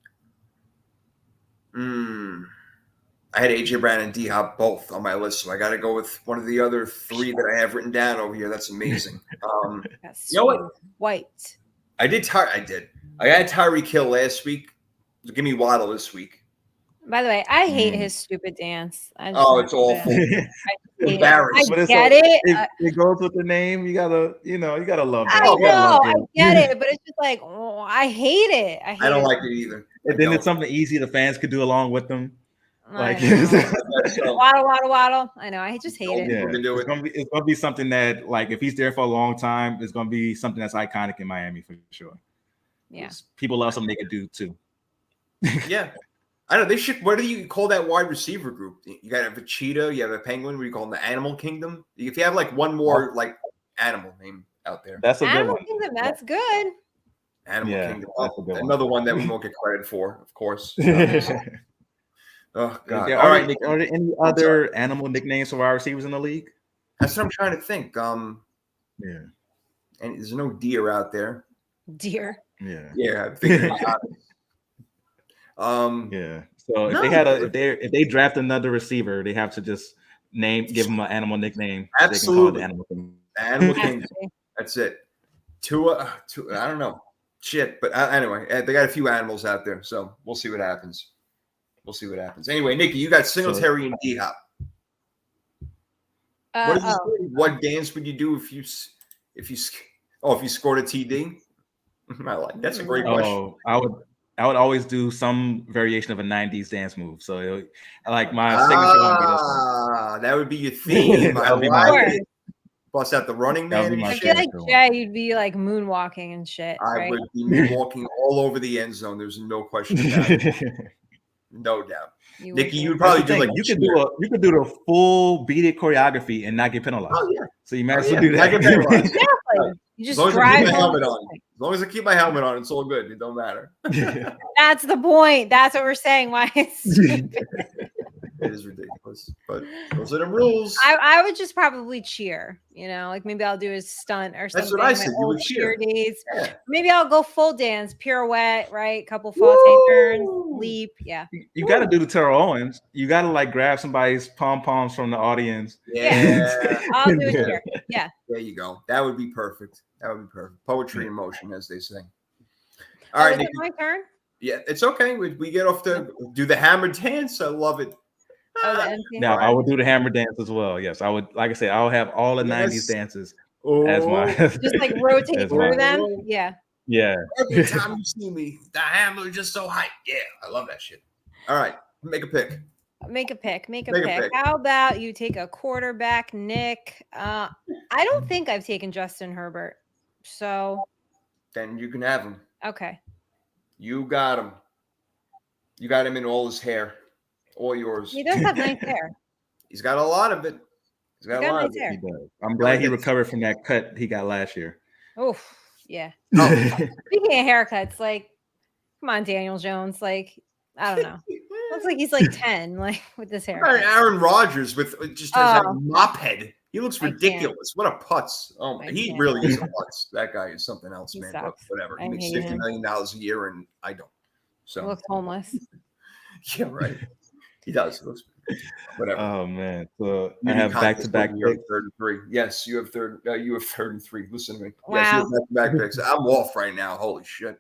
I had AJ Brown and D Hop both on my list, so I got to go with one of the other 3 that I have written down over here. That's amazing. You know what? White. I did. I had Tyreek Hill last week. Give me Waddle this week. By the way, I hate his stupid dance. It's awful. Embarrassed. I get it. It goes with the name. You gotta love it. I know. I get it, but it's just like, I hate it. I don't like it either. Then it's something easy the fans could do along with them. Like waddle. I know. I just hate it. Yeah. It's gonna be something that, like, if he's there for a long time, it's gonna be something that's iconic in Miami for sure. Yeah. People love something they could do too. Yeah. I know they should. What do you call that wide receiver group? You got a cheetah, you have a penguin. What do you call them? The Animal Kingdom. If you have like one more like animal name out there, that's a good Animal one. Kingdom. That's good. Animal Kingdom. Another one that we won't get credit for, of course. Oh God! All right. Are there any other animal nicknames for our receivers in the league? That's what I'm trying to think. Yeah. And there's no deer out there. Deer. Yeah. Yeah. I'm thinking about it. Yeah. So if they draft another receiver, they have to just give him an animal nickname. Absolutely. They can call it the Animal Kingdom. That's it. Tua, I don't know. Shit. But anyway, they got a few animals out there. So we'll see what happens. Anyway, Nikki, you got Singletary and D Hop. What dance would you do if you scored a TD? That's a great question. I would always do some variation of a 90s dance move. So my signature would be this one. That would be your theme. That would be my bust out the Running Man. I feel like Jay, you'd be like moonwalking and shit. I would be moonwalking all over the end zone. There's no question about it. No doubt. Nikki, you would probably do like you could do the full Beat It choreography and not get penalized. Oh yeah. So you might as well do that. Exactly. You just drive helmet on. As long as I keep my helmet on, it's all good. It don't matter. That's the point. That's what we're saying. Why it's it is ridiculous, but those are the rules. I would just probably cheer. Like maybe I'll do a stunt or something. That's what I said. You would cheer. Days. Yeah. Maybe I'll go full dance, pirouette, right? Couple faute turns, leap. Yeah. You got to do the Terrell Owens. You got to grab somebody's pom poms from the audience. Yeah. I'll do a cheer. Yeah. There you go. That would be perfect. Poetry in motion, as they say. All right, Nikki. My turn. Yeah, it's okay. We get off to do the hammer dance. I love it. Now I would do the hammer dance as well. Yes, I would. Like I said, I'll have all the 90s dances as my just rotate through them. Yeah. Every time you see me, the hammer is just so hyped. Yeah, I love that shit. All right, make a pick. Make a pick. How about you take a quarterback, Nick? I don't think I've taken Justin Herbert. So then you can have him. Okay. You got him. You got him in all his hair, all yours. He does have nice hair. He's got a lot of it. He's got a lot nice of it. hair. He does. I'm glad he recovered from that cut he got last year. Oh, yeah. Oh, Speaking of haircuts, like, come on, Daniel Jones. Like, I don't know. Looks like he's like 10, like with this hair. Aaron Rodgers with just has a mop head. He looks ridiculous. What a putz. Oh my, he really is a putz. That guy is something else, man. But whatever. He makes $50 million a year and I don't. So he looks homeless. Yeah, right. He does. He looks whatever. Oh man. So I have back-to-back picks. Third and three. Yes, you have third and three. Listen to me. Wow. Yes, you have back-to-back picks. I'm off right now. Holy shit.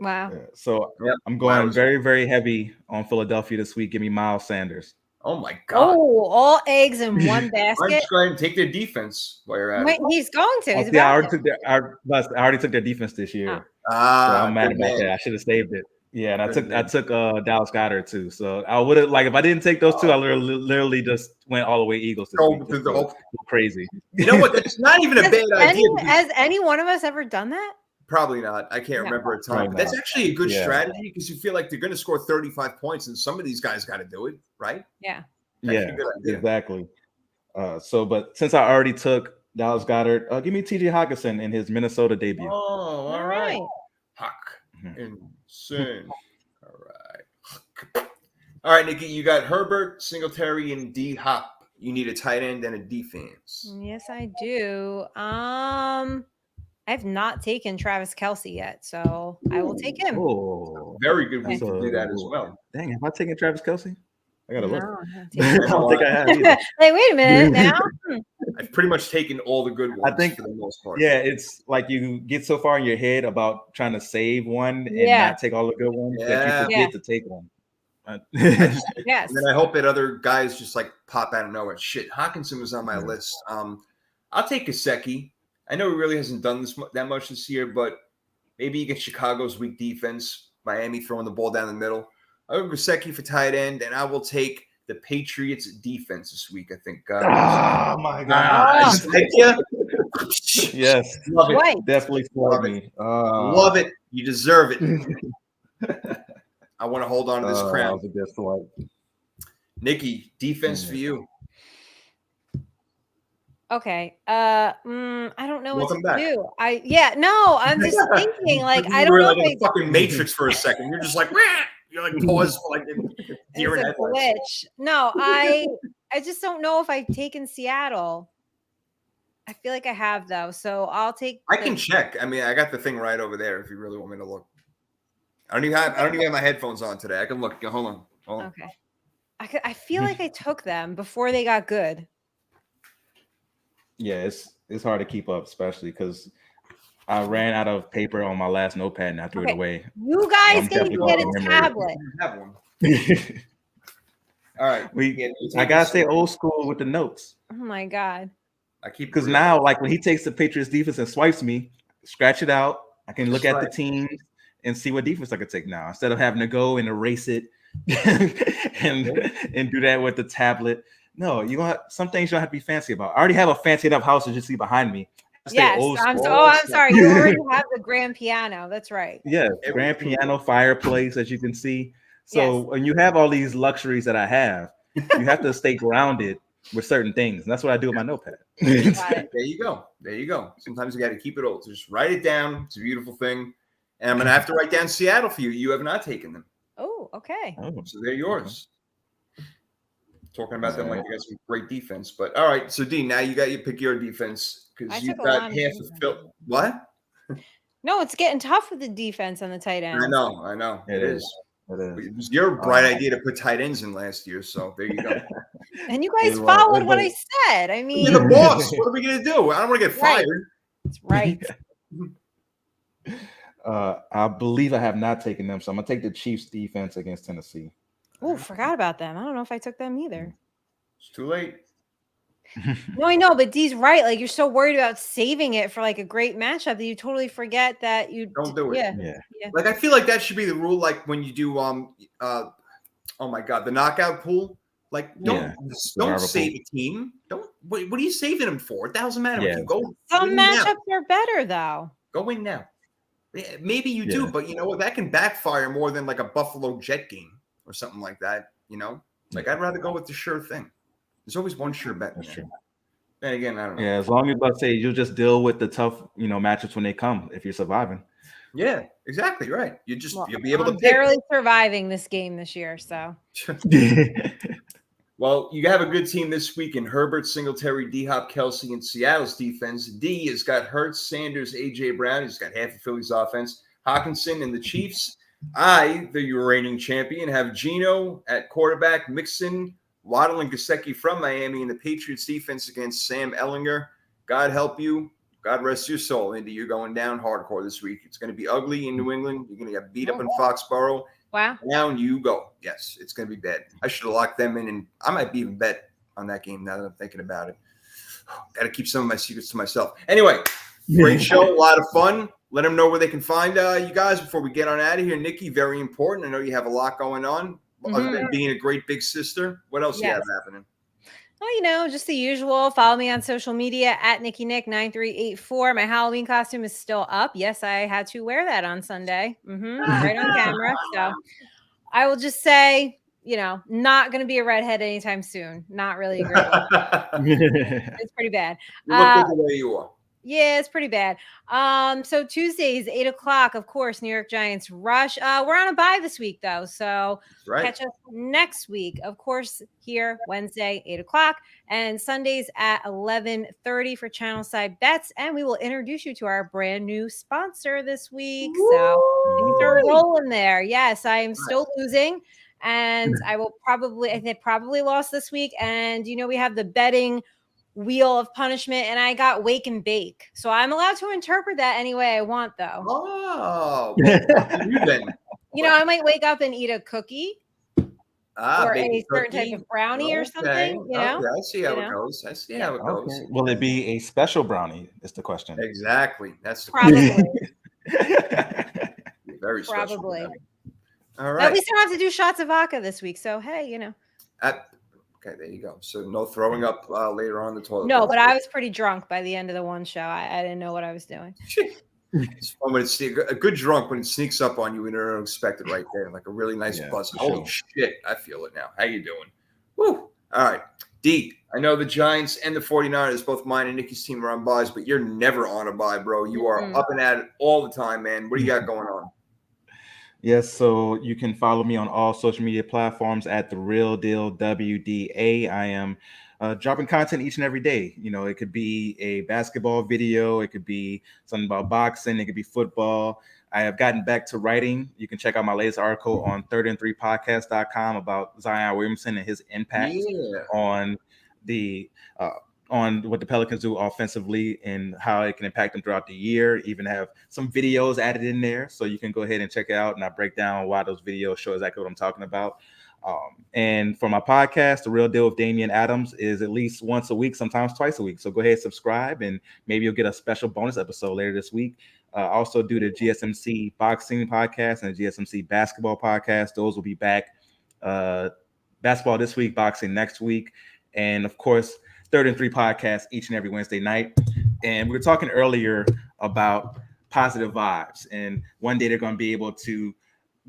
Wow. Yeah. So I'm going very, very heavy on Philadelphia this week. Give me Miles Sanders. Oh my God. Oh, all eggs in one basket. I'm just going to take their defense while you're at it. He's going to. He's I already took their defense this year. So I'm mad about that. I should have saved it. Yeah, and I took Dallas Goedert too. So I would have, like, if I didn't take those two, I literally just went all the way Eagles this week. Just go crazy. You know what? That's not even a bad idea. Has any one of us ever done that? Probably not. I can't remember a time. But that's actually a good strategy because you feel like they're going to score 35 points, and some of these guys got to do it, right? Yeah. Exactly. But since I already took Dallas Goedert, give me T.J. Hockenson in his Minnesota debut. Oh, all right. Huck. Insane. All right, Nikki, you got Herbert, Singletary, and D-Hop. You need a tight end and a defense. Yes, I do. I've not taken Travis Kelce yet, so I will take him. Oh, very good week to do that as well. Dang, have I taken Travis Kelce? I gotta look. I don't think I have either. Like, wait a minute now. I've pretty much taken all the good ones. I think for the most part. Yeah, it's like you get so far in your head about trying to save one and not take all the good ones that you forget to take one. Yes. And then I hope that other guys just like pop out of nowhere. Shit, Hockenson was on my list. I'll take Gesicki. I know he really hasn't done that much this year, but maybe you get Chicago's weak defense, Miami throwing the ball down the middle. I'll go Gesicki for tight end, and I will take the Patriots defense this week. I think. Oh my God! Yes, love it. Definitely for me. Love it. You deserve it. I want to hold on to this crown. Nikki, defense for you. Okay. I don't know what to back. do. I'm just thinking, like, I don't know. Like in the fucking Matrix for a second. You're just like, Wah! You're like pause for like it's a glitch. No, I just don't know if I've taken Seattle. I feel like I have though, so I'll take. I can check. I mean, I got the thing right over there. If you really want me to look, I don't even have my headphones on today. I can look. Hold on. Okay. I feel like I took them before they got good. Yeah, it's hard to keep up, especially because I ran out of paper on my last notepad and I threw it away. You guys need to get a tablet. Have one. All right. I gotta stay old school with the notes. Oh my God. I keep because now, like when he takes the Patriots defense and swipes me, scratch it out. I can look at the teams and see what defense I could take now instead of having to go and erase it and do that with the tablet. No, some things you don't have to be fancy about. I already have a fancy enough house as you see behind me. Yes, I'm sorry. You already have the grand piano. That's right. Yeah, grand piano, fireplace, as you can see. So when you have all these luxuries that I have, you have to stay grounded with certain things, and that's what I do with my notepad. There you go. Sometimes you got to keep it old. So just write it down. It's a beautiful thing. And I'm gonna have to write down Seattle for you. You have not taken them. Oh, okay. So they're yours. Talking about them like you got some great defense, but all right. So Dean, now you got to pick your defense because you've got half of Phil. What? No, it's getting tough with the defense on the tight end. I know. It is. It was your bright idea to put tight ends in last year, so there you go. And you guys followed what I said. I mean, you're the boss. What are we gonna do? I don't want to get fired. That's right. I believe I have not taken them, so I'm gonna take the Chiefs defense against Tennessee. Oh, forgot about them. I don't know if I took them either. It's too late. No, I know, but Dee's right. Like, you're so worried about saving it for like a great matchup that you totally forget that you don't do it. Yeah. Like, I feel like that should be the rule. Like when you do oh my God, the knockout pool. Like, don't save a team. What are you saving them for? It doesn't matter. If you go. Some matchups are better though. Go win now. Maybe you do, but you know what? That can backfire more than like a Buffalo Jet game. or something like that. Like I'd rather go with the sure thing. There's always one sure bet. That's true. And again, I don't know. Yeah, as long as, let's say, you just deal with the tough, matchups when they come. If you're surviving. Yeah, exactly right. You'll be able to pick. Barely surviving this game this year, so. Well, you have a good team this week in Herbert, Singletary, D-Hop, Kelsey, and Seattle's defense. D has got Hurts, Sanders, A.J. Brown. He's got half of Philly's offense. Hawkinson and the Chiefs. I, the reigning champion, have Geno at quarterback, Mixon, Waddle, and Gesicki from Miami, and the Patriots defense against Sam Ellinger. God help you. God rest your soul, Indy. You're going down hardcore this week. It's going to be ugly in New England. You're going to get beat up in Foxborough. Wow. Down you go. Yes, it's going to be bad. I should have locked them in, and I might be even bet on that game now that I'm thinking about it. Got to keep some of my secrets to myself. Anyway, great show. A lot of fun. Let them know where they can find you guys before we get on out of here. Nikki, very important. I know you have a lot going on. Other than being a great big sister, what else you have happening? Well, just the usual. Follow me on social media at NikkiNick9384. My Halloween costume is still up. Yes, I had to wear that on Sunday. Right on camera. So I will just say, not going to be a redhead anytime soon. Not really a great one. It's pretty bad. You look good the way you are. Yeah, it's pretty bad. So Tuesdays, 8:00, of course, New York Giants rush. We're on a bye this week, though. So catch us next week, of course, here Wednesday, 8:00, and Sundays at 11:30 for Channel Side Bets. And we will introduce you to our brand new sponsor this week. So things are rolling there. Yes, I am still losing. And I probably lost this week. And, we have the betting wheel of punishment, and I got wake and bake. So I'm allowed to interpret that any way I want, though. Oh, you then. I might wake up and eat a cookie or a certain cookie. type of brownie or something, Okay, I see how it goes. I see how it goes. Okay. Will it be a special brownie is the question. Exactly. That's the probably. Very special. Probably. All right. At least I don't have to do shots of vodka this week. So, hey, Okay, there you go. So no throwing up later on the toilet. No, but I was pretty drunk by the end of the one show. I didn't know what I was doing. It's fun when it's a good drunk when it sneaks up on you and you don't expect it right there, like a really nice buzz. Holy shit, I feel it now. How you doing? Woo! All right, D. I know the Giants and the 49ers, both mine and Nikki's team, are on buys, but you're never on a buy, bro. You are up and at it all the time, man. What do you got going on? Yes, so you can follow me on all social media platforms at The Real Deal WDA. I am dropping content each and every day. It could be a basketball video. It could be something about boxing. It could be football. I have gotten back to writing. You can check out my latest article on 3rd&3podcast.com about Zion Williamson and his impact on the on what the Pelicans do offensively and how it can impact them throughout the year. Even have some videos added in there. So you can go ahead and check it out. And I break down why those videos show exactly what I'm talking about. And for my podcast, The Real Deal with Damian Adams is at least once a week, sometimes twice a week. So go ahead and subscribe, and maybe you'll get a special bonus episode later this week. Also do the GSMC boxing podcast and the GSMC basketball podcast. Those will be back. Basketball this week, boxing next week. And of course, 3rd&3 podcast each and every Wednesday night. And we were talking earlier about positive vibes. And one day they're going to be able to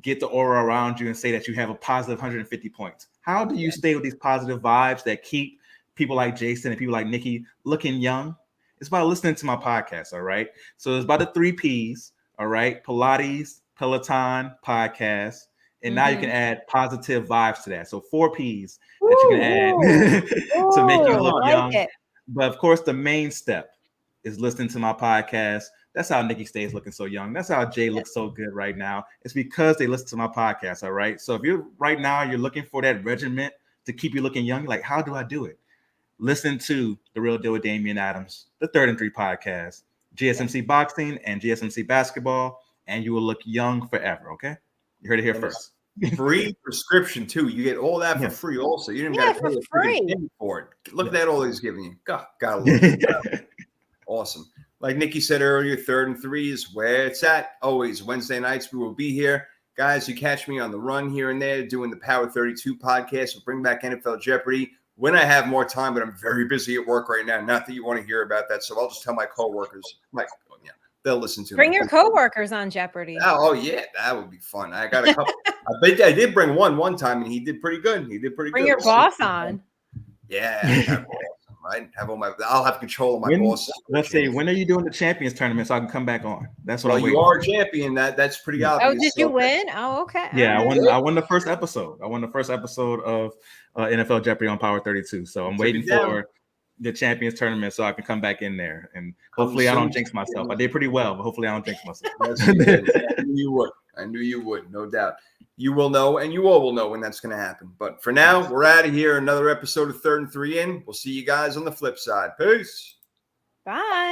get the aura around you and say that you have a positive 150 points. How do you stay with these positive vibes that keep people like Jason and people like Nikki looking young? It's by listening to my podcast, all right? So it's about the 3 Ps, all right? Pilates, Peloton, podcast. And now you can add positive vibes to that. So 4 Ps that you can add to make you look young. But of course, the main step is listening to my podcast. That's how Nikki stays looking so young. That's how Jay looks so good right now. It's because they listen to my podcast, all right? So if you're looking for that regiment to keep you looking young, like, how do I do it? Listen to The Real Deal with Damian Adams, the 3rd&3 podcast, GSMC boxing and GSMC basketball, and you will look young forever, okay? You heard it here first. Free prescription too. You get all that for free. Also, you didn't got to pay a freaking for it. Look at that! All he's giving you. Gotta love it. Awesome. Like Nikki said earlier, 3rd&3 is where it's at. Always Wednesday nights. We will be here, guys. You catch me on the run here and there doing the Power 32 podcast. We'll bring back NFL Jeopardy when I have more time, but I'm very busy at work right now. Not that you want to hear about that, so I'll just tell my coworkers. They'll listen to. Bring your coworkers on Jeopardy. Oh yeah, that would be fun. I got a couple. bet I did bring one time, and he did pretty good. Bring your boss on. Yeah. Right? I'll have control of my boss. Let's see. When are you doing the Champions Tournament so I can come back on? That's what I'm waiting. You are a champion. That's pretty obvious. Oh, did you win? Oh, okay. Yeah, I won the first episode. of NFL Jeopardy on Power 32. So I'm waiting for the Champions Tournament so I can come back in there, and hopefully I don't jinx myself. I did pretty well, but hopefully I don't jinx myself. I knew you would, no doubt. You will know, and you all will know when that's going to happen. But for now, we're out of here. Another episode of 3rd and 3 In. We'll see you guys on the flip side. Peace. Bye.